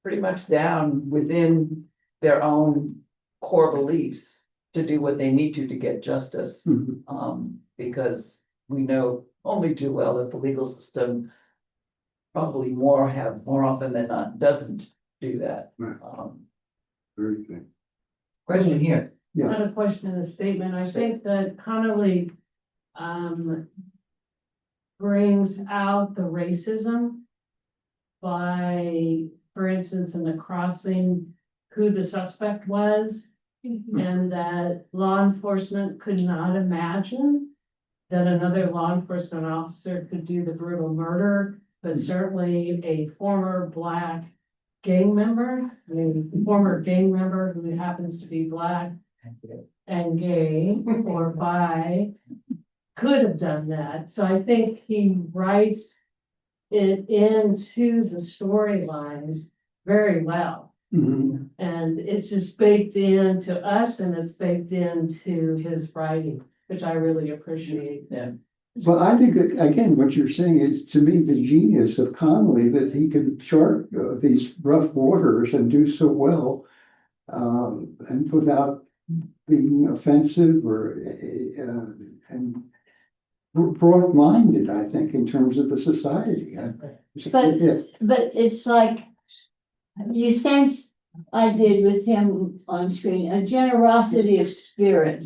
pretty much down within their own core beliefs to do what they need to get justice. Because we know only too well that the legal system probably more often than not doesn't do that. Right. Very good. Question here. Yeah. Not a question, a statement. I think that Connelly brings out the racism by, for instance, in The Crossing, who the suspect was, and that law enforcement could not imagine that another law enforcement officer could do the brutal murder, but certainly a former Black gang member, I mean, former gang member who happens to be black and gay or bi, could have done that. So I think he writes it into the storylines very well. Mhm. And it's just baked into us and it's baked into his writing, which I really appreciate. Yeah. Well, I think that, again, what you're saying is, to me, the genius of Connelly, that he can chart these rough waters and do so well, and without being offensive or, and broad-minded, I think, in terms of the society. But- Yes. But it's like, you sense, I did with him on screen, a generosity of spirit.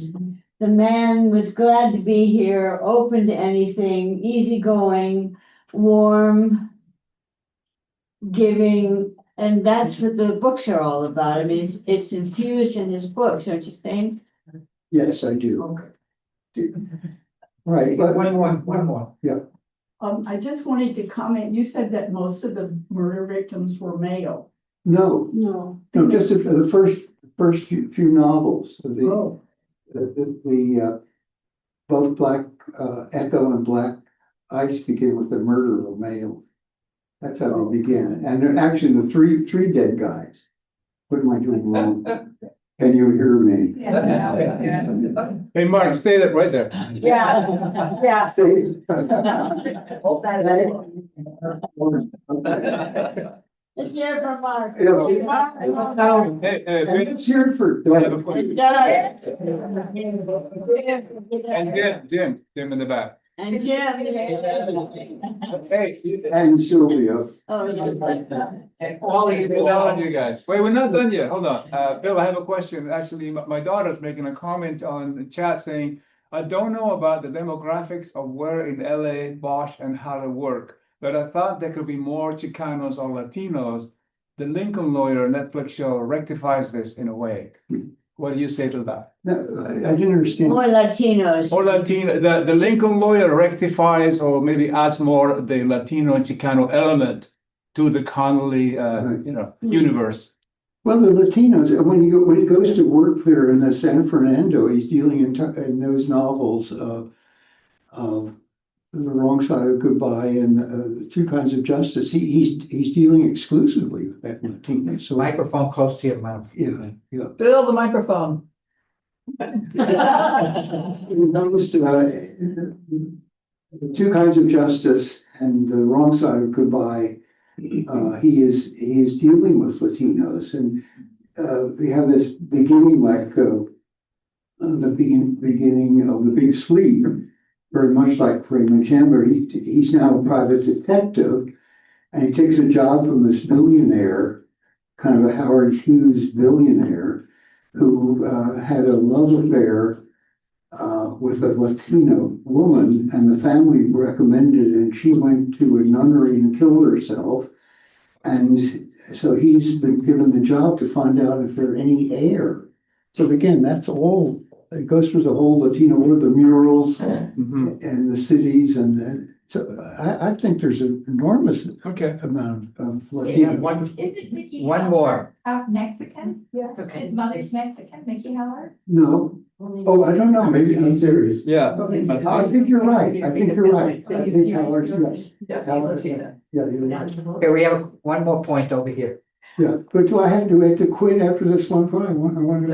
The man was glad to be here, open to anything, easygoing, warm, giving, and that's what the books are all about. I mean, it's infused in his books, don't you think? Yes, I do. Right, but One more. I just wanted to comment, you said that most of the murder victims were male. no, No. just the first few novels of the both Black Echo and Black Ice begin with the murder of a male. That's how they begin. And they're actually the three dead guys. What am I doing wrong? Can you hear me? Hey, Mark, stay there, right there. Yeah, yeah. See? It's here from Mark. Hey, hey, And it's here for. I have a question. And And Jim in the back. Jim. Hey, And Sylvia. Oh, yeah. all of you guys. Wait, we're not done yet. Hold on. Bill, I have a question. Actually, my daughter's making a comment on the chat saying, I don't know about the demographics of where in LA Bosch and how to work, but I thought there could be more Chicanos or Latinos. The Lincoln Lawyer Netflix show rectifies this in a way. What do you say to that? No, I didn't understand. More Latinos. Or Latino, the Lincoln Lawyer rectifies or maybe adds more the Latino and Chicano element to the Connelly, universe. Well, the Latinos, when he goes to work there in the San Fernando, he's dealing in those novels of The Wrong Side of Goodbye and Two Kinds of Justice. He's dealing exclusively with that Latino. So Microphone close to your mouth. yeah. Bill, the microphone. Those Two Kinds of Justice and The Wrong Side of Goodbye, he is dealing with Latinos, and they have this beginning like the beginning of The Big Sleep, very much like Hammett and Chandler. He's now a private detective, and he takes a job from this billionaire, kind of a Howard Hughes billionaire, who had a love affair with a Latino woman, and the family recommended it, and she went to a nunnery and killed herself. And so he's been given the job to find out if there are any heir. So again, that's all, it goes through the whole Latino world, the murals and the cities, and so I think there's an enormous amount of Latino. Isn't Mickey One Howard more. half Mexican? Yes, okay. His mother's Mexican, Mickey Howard? No, oh, I don't know, maybe I'm serious. Yeah. I think you're right, I think you're right. I think Howard, yes. Yeah, he's Latina. Yeah, you're right. Okay, we have one more point over here. Yeah, but do I have to quit after this one point? I wonder.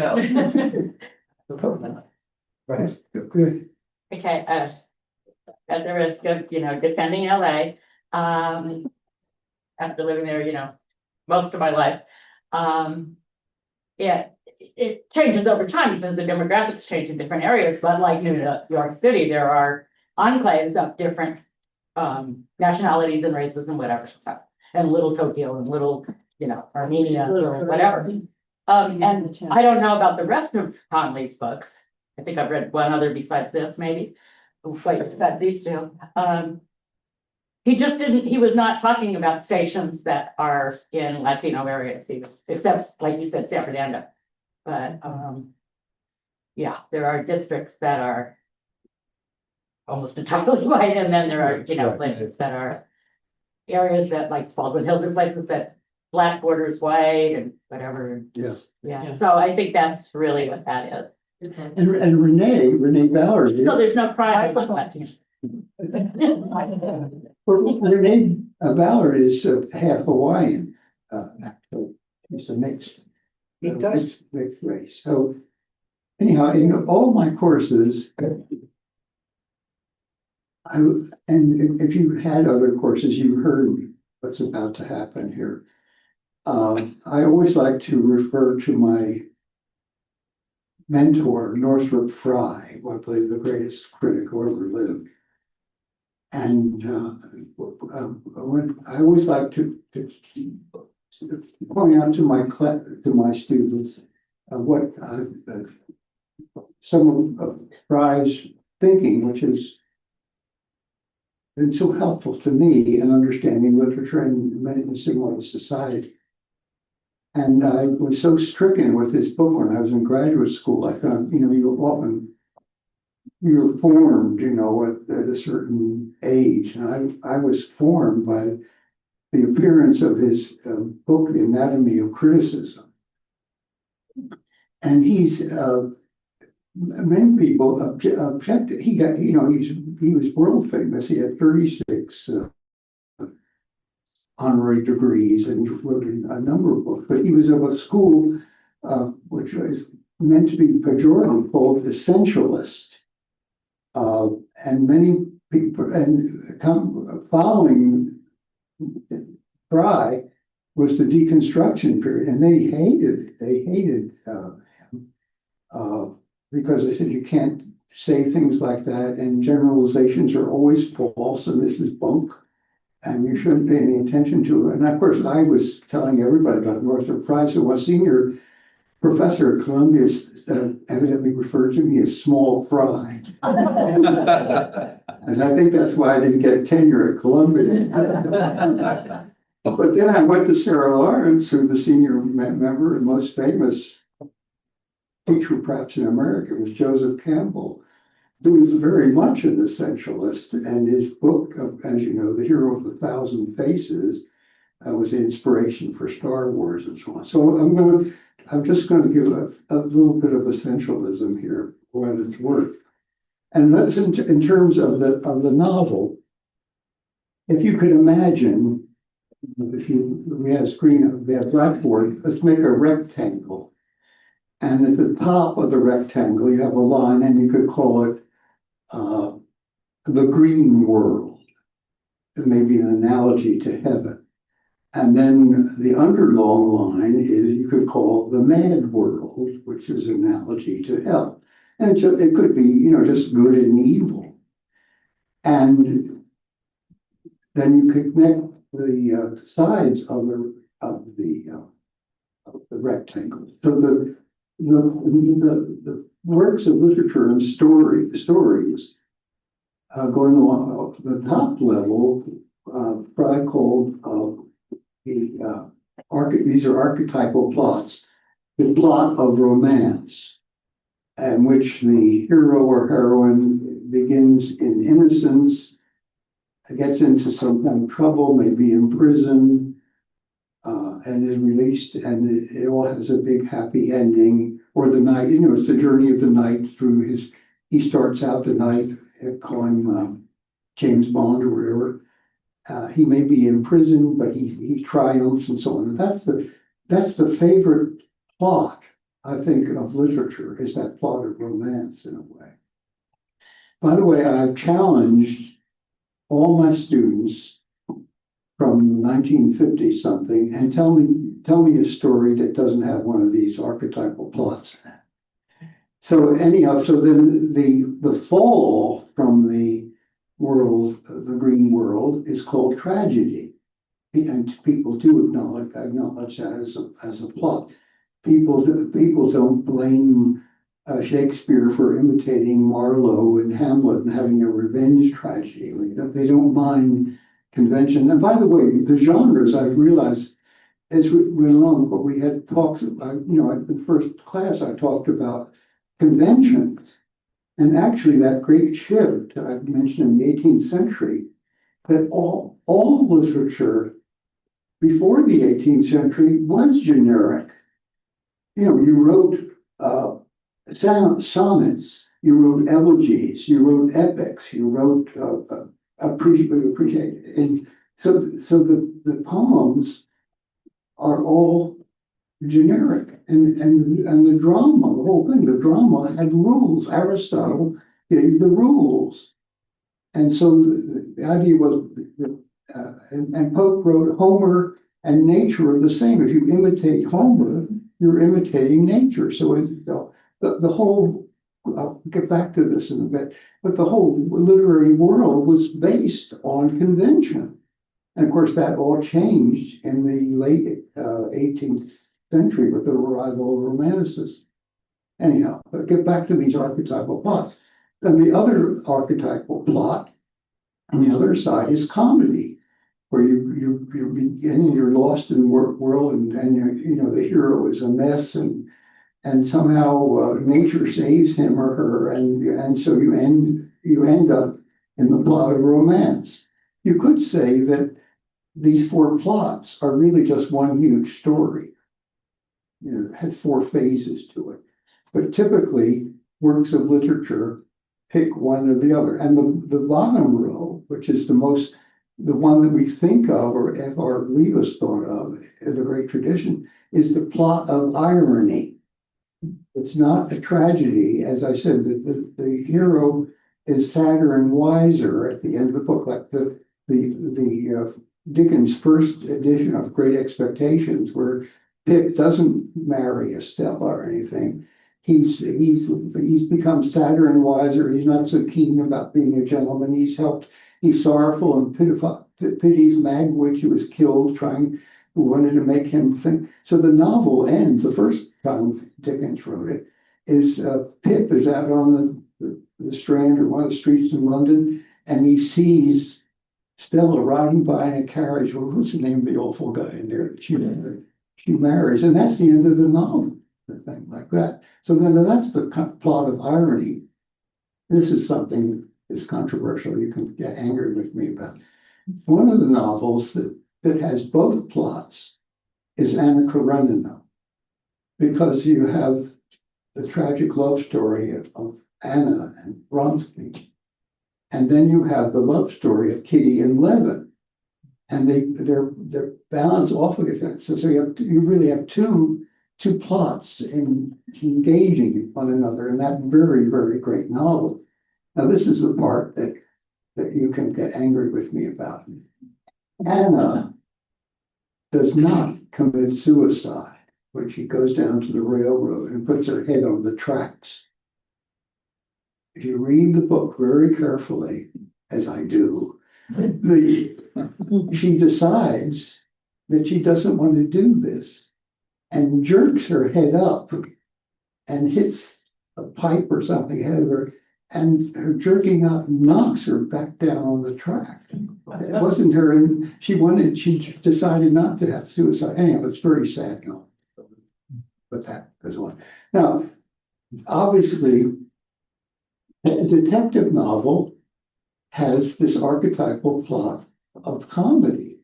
No. Right. Good. Okay, at the risk of, defending LA, after living there, most of my life. It changes over time because the demographics change in different areas, but like in New York City, there are enclaves of different nationalities and races and whatever stuff. And little Tokyo and little, Armenia or whatever. And I don't know about the rest of Connelly's books. I think I've read one other besides this, maybe. Besides these two. He was not talking about stations that are in Latino areas, except, like you said, San Fernando. But, there are districts that are almost entirely white, and then there are, places that are areas that, like Baldwin Hills, are places that black borders white and whatever. Yeah. Yeah, so I think that's really what that is. And Renee Ballard. So there's no pride in that. Renee Ballard is half Hawaiian. Actually, it's a mixed race. So anyhow, in all my courses, and if you had other courses, you heard what's about to happen here. I always like to refer to my mentor, Northrop Frye, I believe the greatest critic who ever lived. And I always like to point out to my students what some of Frye's thinking, which has been so helpful to me in understanding literature and many similar society. And I was so stricken with this book when I was in graduate school. I found, you're formed, at a certain age. And I was formed by the appearance of his book, The Anatomy of Criticism. And many people objected. He was world famous. He had 36 honorary degrees and wrote a number of books, but he was of a school which was meant to be pejorative, called essentialist. And many people, following Frye was the deconstruction period, and they hated him because they said you can't say things like that, and generalizations are always false, and this is bunk. And you shouldn't pay any attention to it. And of course, I was telling everybody about Northrop Frye. So a senior professor at Columbia evidently referred to me as Small Fry. And I think that's why I didn't get tenure at Columbia. But then I went to Sarah Lawrence, who the senior member and most famous teacher perhaps in America was Joseph Campbell, who was very much an essentialist, and his book, as you know, The Hero with a Thousand Faces, was the inspiration for Star Wars and so on. So I'm just going to give a little bit of essentialism here, for what it's worth. And that's in terms of the novel. If you could imagine, we have a screen, we have blackboard, let's make a rectangle. And at the top of the rectangle, you have a line, and you could call it the green world. It may be an analogy to heaven. And then the underlong line is you could call the mad world, which is an analogy to hell. And it could be, just good and evil. And then you could connect the sides of the rectangle. So the works of literature and stories going along the top level, Frye called these are archetypal plots. The plot of romance, in which the hero or heroine begins in innocence, gets into some kind of trouble, may be imprisoned, and is released, and it all has a big happy ending. Or the knight, it's the journey of the knight through he starts out the knight, calling James Bond or whatever. He may be in prison, but he triumphs and so on. And that's the favorite plot, I think, of literature, is that plot of romance in a way. By the way, I've challenged all my students from 1950 something and tell me a story that doesn't have one of these archetypal plots in it. So anyhow, so then the fall from the world, the green world, is called tragedy, and people do acknowledge that as a plot. People don't blame Shakespeare for imitating Marlowe and Hamlet and having a revenge tragedy. They don't mind convention. And by the way, the genres, I've realized as we went along, but we had talks about, in the first class, I talked about conventions. And actually that great shift I've mentioned in the 18th century, that all literature before the 18th century was generic. You know, you wrote sonnets, you wrote elegies, you wrote epics, you wrote appreciate, and so the poems are all generic, and the drama, the whole thing, the drama had rules. Aristotle gave the rules, and so the idea was, and Pope wrote Homer and nature are the same. If you imitate Homer, you're imitating nature. So the whole, I'll get back to this in a bit, but the whole literary world was based on convention. And of course, that all changed in the late 18th century with the arrival of Romanticists. Anyhow, but get back to these archetypal plots. Then the other archetypal plot on the other side is comedy, where you're beginning, you're lost in the world, and you know, the hero is a mess, and somehow nature saves him or her, and so you end up in the plot of romance. You could say that these four plots are really just one huge story. You know, it has four phases to it. But typically, works of literature pick one or the other. And the bottom row, which is the one that we think of, or F.R. Leavis thought of in the great tradition, is the plot of irony. It's not a tragedy. As I said, the hero is sadder and wiser at the end of the book, like the Dickens' first edition of Great Expectations, where Pip doesn't marry Estella or anything. He's become sadder and wiser. He's not so keen about being a gentleman. He's sorrowful and pities Magwitch, who was killed, who wanted to make him think. So the novel ends, the first time Dickens wrote it, is Pip is out on the Strand or one of the streets in London, and he sees Stella riding by in a carriage. Well, what's the name of the awful guy in there that she marries? And that's the end of the novel, a thing like that. So then that's the plot of irony. This is something that's controversial. You can get angry with me about. One of the novels that has both plots is Anna Karenina, because you have the tragic love story of Anna and Vronsky, and then you have the love story of Kitty and Levin, and they're balanced off against that. So you really have two plots engaging one another in that very, very great novel. Now, this is the part that you can get angry with me about. Anna does not commit suicide when she goes down to the railroad and puts her head on the tracks. If you read the book very carefully, as I do, she decides that she doesn't want to do this and jerks her head up and hits a pipe or something ahead of her, and her jerking up knocks her back down on the track. It wasn't her, and she decided not to have suicide. Anyhow, it's very sad, you know. But that goes on. Now, obviously, a detective novel has this archetypal plot of comedy,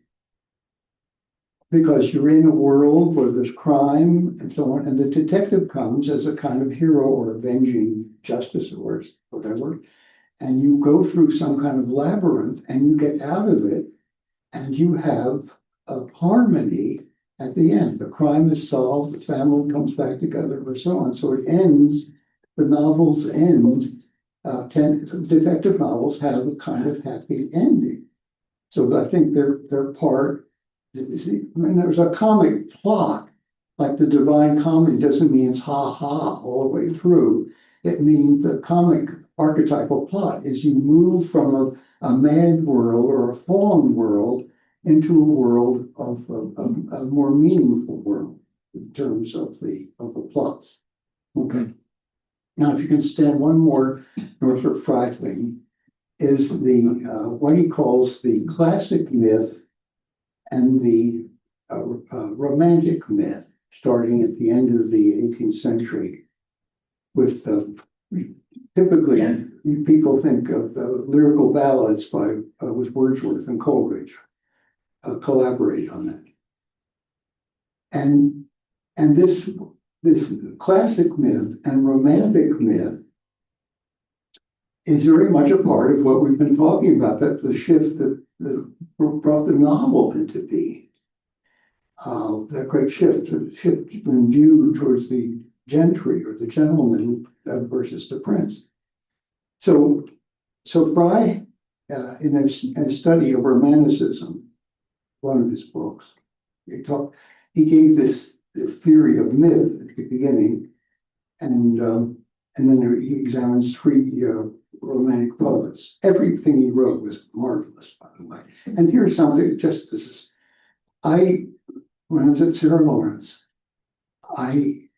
because you're in a world where there's crime and so on, and the detective comes as a kind of hero or avenging justice or whatever, and you go through some kind of labyrinth and you get out of it, and you have a harmony at the end. The crime is solved, the family comes back together, or so on. So it ends, the novels end. Detective novels have a kind of happy ending. So I think they're part. When there's a comic plot, like the Divine Comedy doesn't mean it's ha ha all the way through. It means the comic archetypal plot is you move from a mad world or a fallen world into a world of a more meaningful world in terms of the plots. Okay. Now, if you can stand one more Northrop Frye thing, is the what he calls the classic myth and the romantic myth, starting at the end of the 18th century, with typically people think of the lyrical ballads by with Wordsworth and Coleridge collaborate on that. And, and this classic myth and romantic myth is very much a part of what we've been talking about, that the shift that brought the novel into being. That great shift in view towards the gentry or the gentleman versus the prince. So Fry, in a study of Romanticism, one of his books, he gave this theory of myth at the beginning, and then he examines three Romantic poets. Everything he wrote was marvelous, by the way. And here's something, just this is, when I was at Sarah Lawrence, I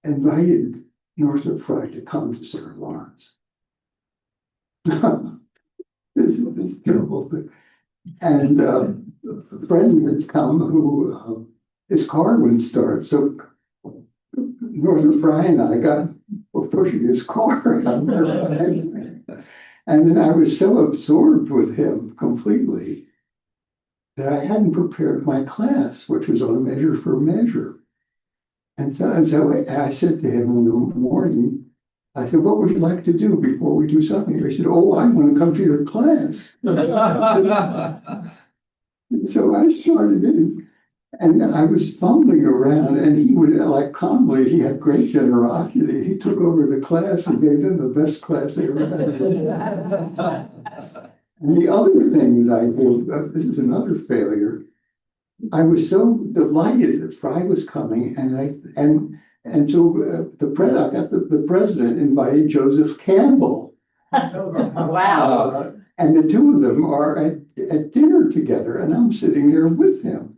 invited Northrop Frye to come to Sarah Lawrence. This is a terrible thing. And a friend had come who his car wouldn't start, so Northrop Frye and I were pushing his car. And then I was so absorbed with him completely that I hadn't prepared my class, which was on Measure for Measure. And so I said to him in the morning, I said, what would you like to do before we do something? He said, oh, I want to come to your class. So I started in, and I was fumbling around, and he was like Connelly, he had great generosity. He took over the class and gave them the best class they ever had. And the other thing that I did, this is another failure. I was so delighted that Fry was coming, and so the president invited Joseph Campbell. Wow. And the two of them are at dinner together, and I'm sitting there with him.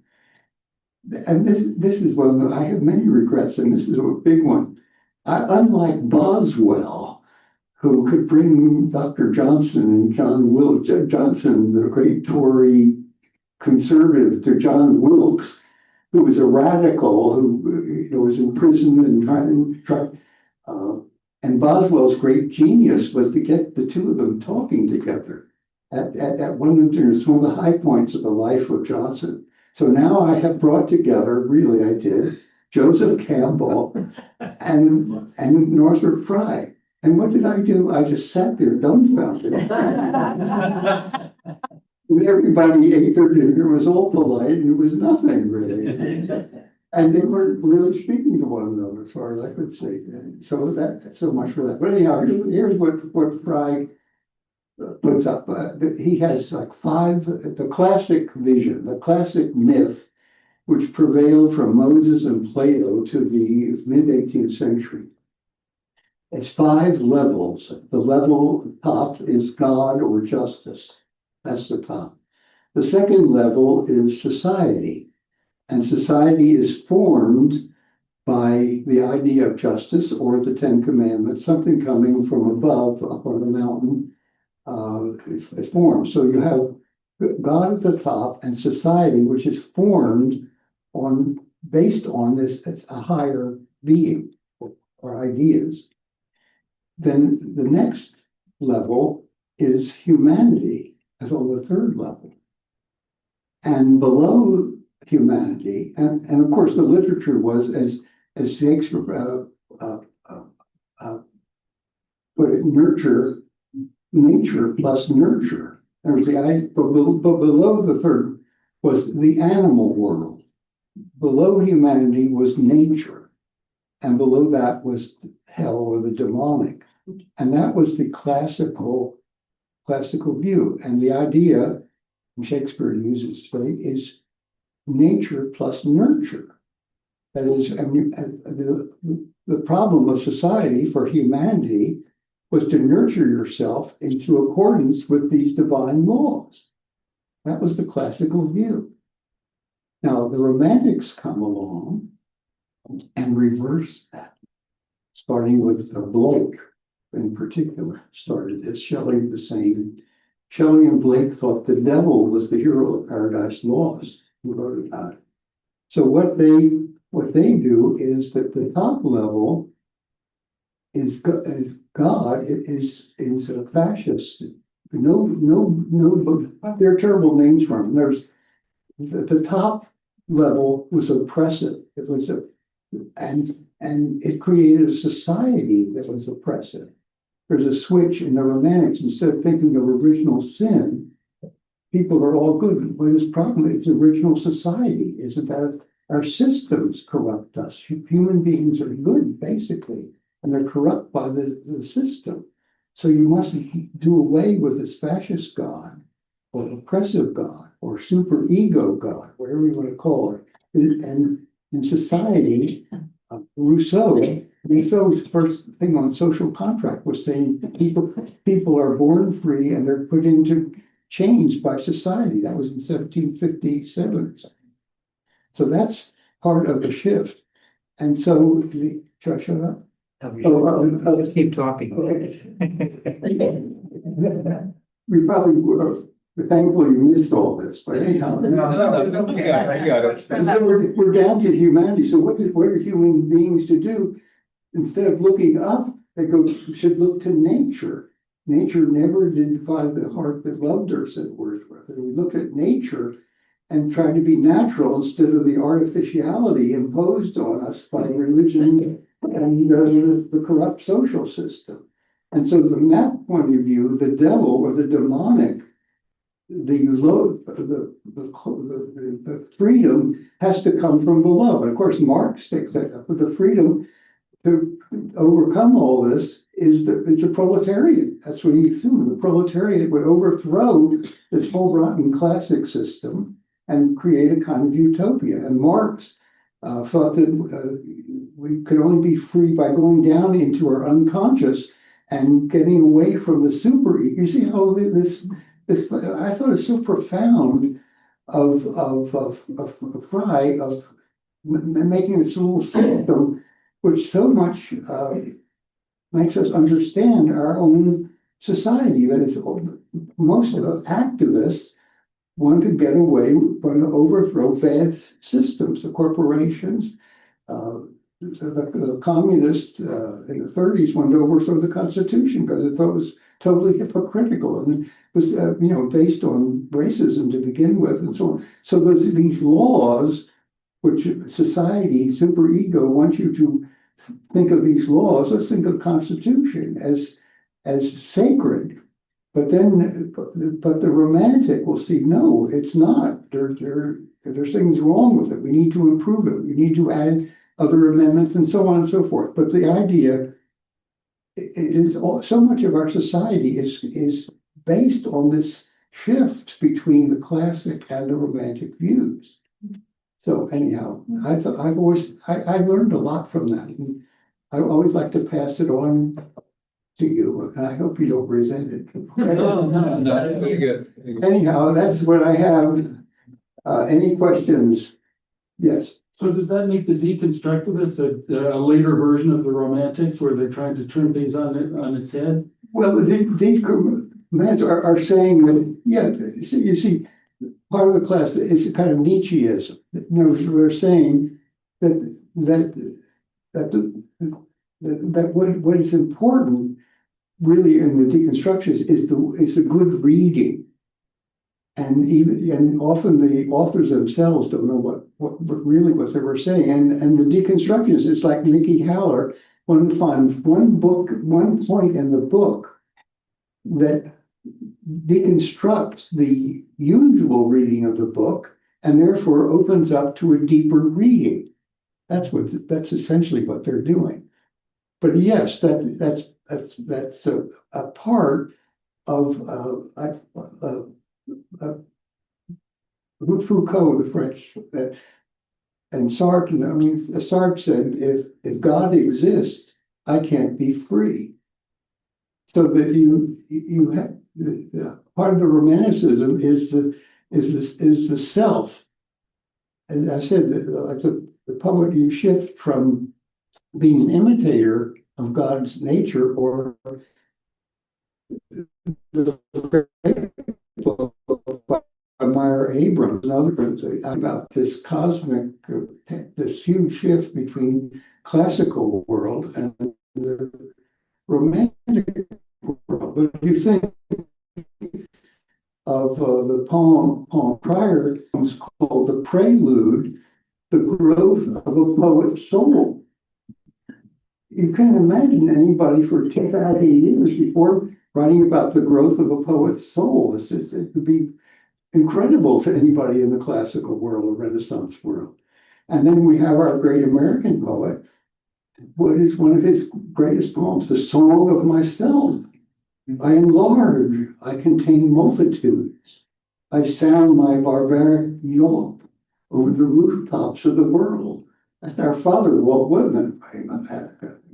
And this is one I have many regrets, and this is a big one. Unlike Boswell, who could bring Dr. Johnson and John Wilkes, Johnson, the great Tory conservative, to John Wilkes, who was a radical, who was in prison and trying. And Boswell's great genius was to get the two of them talking together at one of the dinners, one of the high points of the life of Johnson. So now I have brought together, really I did, Joseph Campbell and Northrop Frye. And what did I do? I just sat there dumbfounded. And everybody ate their dinner, was all polite, and it was nothing really. And they weren't really speaking to one another, as far as I could see. And that's so much for that. But anyhow, here's what Fry puts up. He has like the classic vision, the classic myth, which prevailed from Moses and Plato to the mid-18th century. It's 5 levels. The level top is God or justice. That's the top. The second level is society. And society is formed by the idea of justice or the 10 Commandments, something coming from above, up on the mountain, forms. So you have God at the top and society, which is formed based on this, a higher being or ideas. Then the next level is humanity, as on the third level. And below humanity, and of course the literature was, as Shakespeare put it, nature plus nurture. There was the idea, but below the third was the animal world. Below humanity was nature, and below that was hell or the demonic. And that was the classical view. And the idea, and Shakespeare uses today, is nature plus nurture. That is, the problem of society for humanity was to nurture yourself into accordance with these divine laws. That was the classical view. Now, the Romantics come along and reverse that, starting with Blake in particular, started this. Shelley the same. Shelley and Blake thought the devil was the hero of Paradise Lost, who wrote about it. So what they do is that the top level is God is a fascist. No, there are terrible names for him. There's the top level was oppressive. It was and it created a society that was oppressive. There's a switch in the Romantics. Instead of thinking of original sin, people are all good. But his problem is original society is about our systems corrupt us. Human beings are good, basically, and they're corrupt by the system. So you must do away with this fascist God, or oppressive God, or super ego God, whatever you want to call it. And in society, Rousseau's first thing on social contract was saying people are born free and they're put into chains by society. That was in 1757. So that's part of the shift. And so, should I shut up? Let's keep talking. We probably thankfully missed all this, but anyhow. No, you got it. So we're down to humanity. So what are human beings to do? Instead of looking up, they should look to nature. Nature never did divide the heart that loved her, said Wordsworth. And we look at nature and try to be natural instead of the artificiality imposed on us by religion and the corrupt social system. And so from that point of view, the devil or the demonic, the freedom has to come from below. And of course, Marx takes that up with the freedom to overcome all this is the proletariat. That's what he assumed. The proletariat would overthrow this whole rotten classic system and create a kind of utopia. And Marx thought that we could only be free by going down into our unconscious and getting away from the super ego. You see how this I thought is so profound of Fry of making this little system which so much makes us understand our own society. That is, most of the activists want to get away, want to overthrow bad systems, the corporations. The communists in the 30s wanted to overthrow the Constitution because it thought it was totally hypocritical and it was, based on racism to begin with, and so on. So there's these laws, which society, superego, wants you to think of these laws. Let's think of the Constitution as sacred. But the romantic will see, no, it's not. There's things wrong with it. We need to improve it. We need to add other amendments and so on and so forth. But the idea is so much of our society is based on this shift between the classic and the romantic views. So anyhow, I learned a lot from that. And I always like to pass it on to you, and I hope you don't resent it. No, very good. Anyhow, that's what I have. Any questions? Yes. So does that make the deconstructivists a later version of the romantics where they're trying to turn things on its head? Well, these men are saying that, yeah, you see, part of the class is a kind of Nietzscheism. We're saying that what is important really in the deconstructions is the good reading. And often the authors themselves don't know what they were saying. And the deconstructionists, it's like Mickey Haller wanted to find one point in the book that deconstructs the usual reading of the book and therefore opens up to a deeper reading. That's essentially what they're doing. But yes, that's a part of Foucault, the French, and Sartre. I mean, Sartre said, if God exists, I can't be free. So that you have part of the romanticism is the self. As I said, like the poet, you shift from being an imitator of God's nature or the Meyer Abrams and others about this cosmic, this huge shift between classical world and the romantic world. But if you think of the poem prior, it was called The Prelude poet's soul. You can't imagine anybody for 2,000 years before writing about the growth of a poet's soul. It would be incredible to anybody in the classical world or Renaissance world. And then we have our great American poet. What is one of his greatest poems? The Song of Myself. I am large, I contain multitudes. I sound my barbaric yawp over the rooftops of the world. That's our father, Walt Whitman.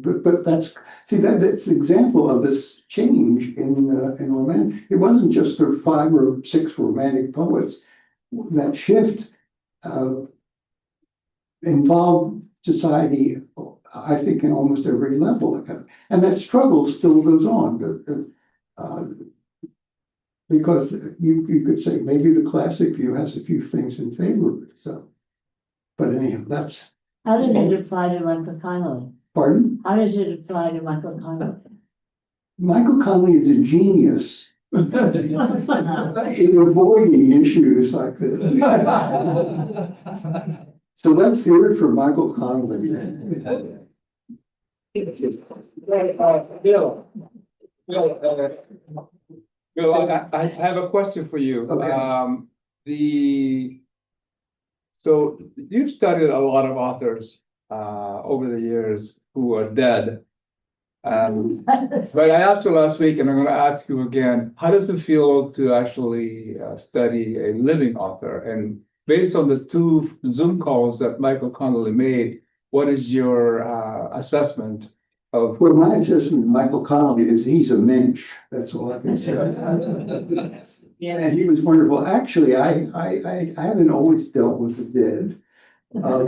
But that's an example of this change in romantic. It wasn't just the 5 or 6 romantic poets. That shift involved society, I think, in almost every level. And that struggle still goes on. Because you could say maybe the classic view has a few things in favor of it. So, but anyhow, that's. How does it apply to Michael Connelly? Pardon? How does it apply to Michael Connelly? Michael Connelly is a genius in avoiding issues like this. So let's hear it from Michael Connelly. Bill, I have a question for you. Okay. So you've studied a lot of authors over the years who are dead. But I asked you last week, and I'm going to ask you again, how does it feel to actually study a living author? And based on the 2 Zoom calls that Michael Connelly made, what is your assessment of? Well, my assessment of Michael Connelly is he's a mensch. That's all I can say. Yeah. And he was wonderful. Actually, I haven't always dealt with the dead. Well,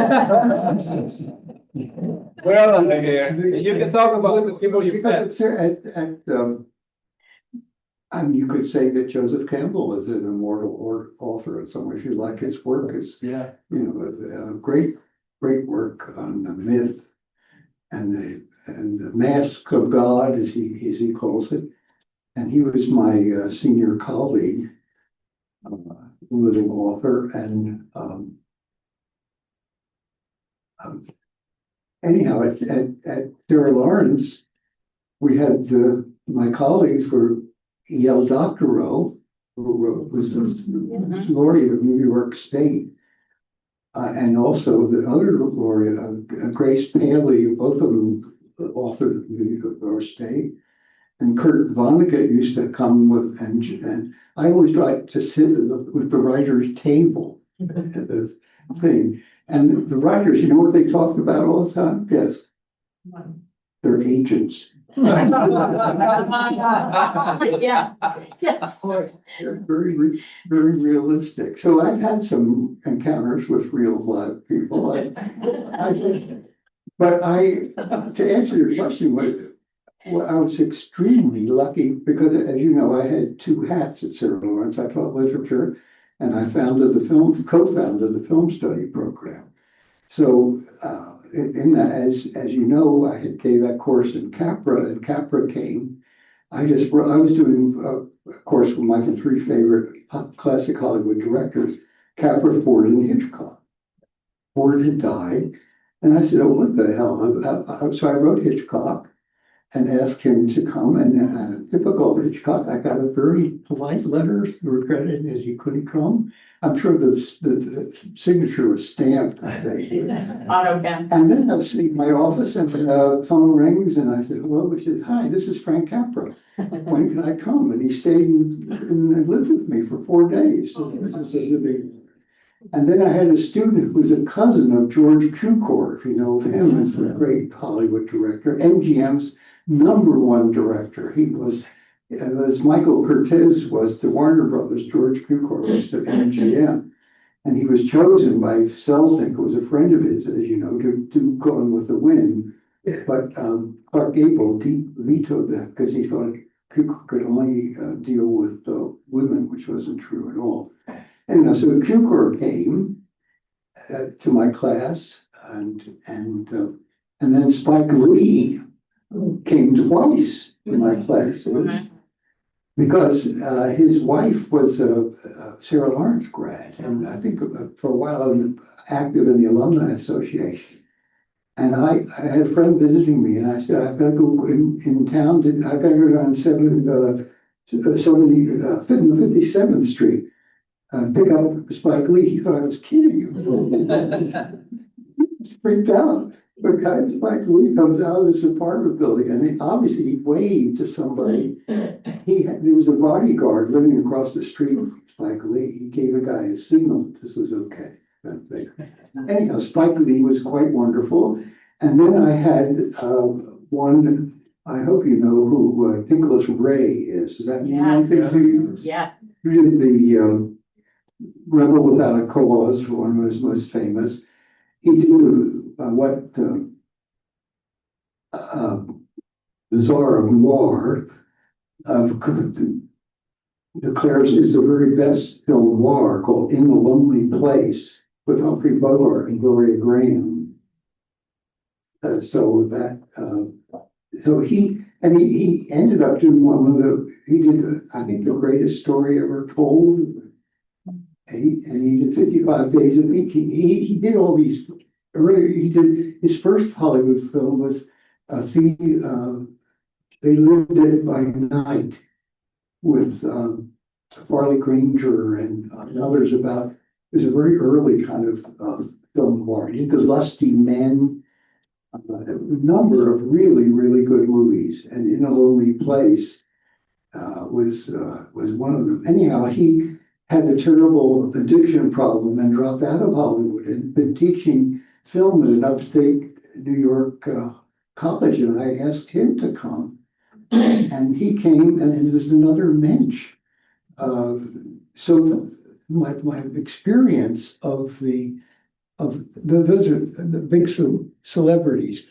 you can talk about the people you met. You could say that Joseph Campbell is an immortal author in some ways. You like his work, great work on the myth and the mask of God, as he calls it. And he was my senior colleague, living author, and anyhow, at Sarah Lawrence, we had my colleagues were E.L. Doctorow, who was the laureate of New York State, and also the other laureate, Grace Paley, both of them authored of New York State. And Kurt Vonnegut used to come with, and I always tried to sit with the writer's table at the thing. And the writers, you know what they talked about all the time? Yes. Their agents. Yeah. They're very, very realistic. So I've had some encounters with real live people. But to answer your question, I was extremely lucky because, as you know, I had 2 hats at Sarah Lawrence. I taught literature, and I co-founded the film study program. So in that, as you know, I gave that course in Capra, and Capra came. I was doing a course with my 3 favorite classic Hollywood directors, Capra, Ford, and Hitchcock. Ford had died, and I said, "Oh, what the hell?" So I wrote Hitchcock and asked him to come. And typical of Hitchcock, I got a very polite letter regretting that he couldn't come. I'm sure the signature was stamped. AutoCAD. And then I was sitting in my office, and the phone rings, and I said, "Hello." He said, "Hi, this is Frank Capra. When can I come?" And he stayed and lived with me for 4 days. And then I had a student who was a cousin of George Cukor, if you know him, as the great Hollywood director, MGM's #1 director. He was, as Michael Curtiz was to Warner Brothers, George Cukor was to MGM. And he was chosen by Selznick, who was a friend of his, as you know, to do Gone with the Wind. But Clark Gable vetoed that because he thought Cukor could only deal with women, which wasn't true at all. And so Cukor came to my class, and then Spike Lee came twice to my classes because his wife was a Sarah Lawrence grad, and I think for a while active in the Alumni Association. And I had a friend visiting me, and I said, I've got to go in town, I've got to go down 57th Street. Pick up Spike Lee. He thought I was kidding. Freaked out. But guy Spike Lee comes out of this apartment building, and obviously he waved to somebody. There was a bodyguard living across the street from Spike Lee. He gave a guy a signal. This was okay. Anyhow, Spike Lee was quite wonderful. And then I had one. I hope you know who Nicholas Ray is. Does that mean anything to you? Yeah. He did the Rebel Without a Cause, one of his most famous. He did what the Tsar of Noir declares is the very best film noir, called In the Lonely Place, with Humphrey Bogart and Gloria Graham. So he ended up doing he did, I think, the greatest story ever told. And he did 55 Days a Week. He did all these earlier. He did his first Hollywood film was They Lived It by Night with Farley Granger and others about. It was a very early kind of film noir. He did The Lusty Men, a number of really, really good movies, and In a Lonely Place was one of them. Anyhow, he had a terrible addiction problem and dropped out of Hollywood and been teaching film at an upstate New York college, and I asked him to come, and he came, and it was another mensch. So my experience of those are the big celebrities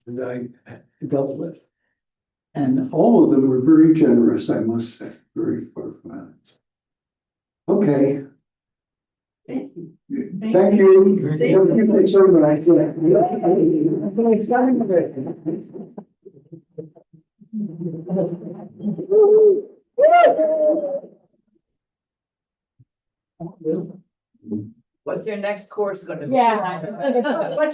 that I dealt with, and all of them were very generous, I must say, very forthright. Okay. Thank you. Thank you. Thanks so much. What's your next course gonna be? Yeah.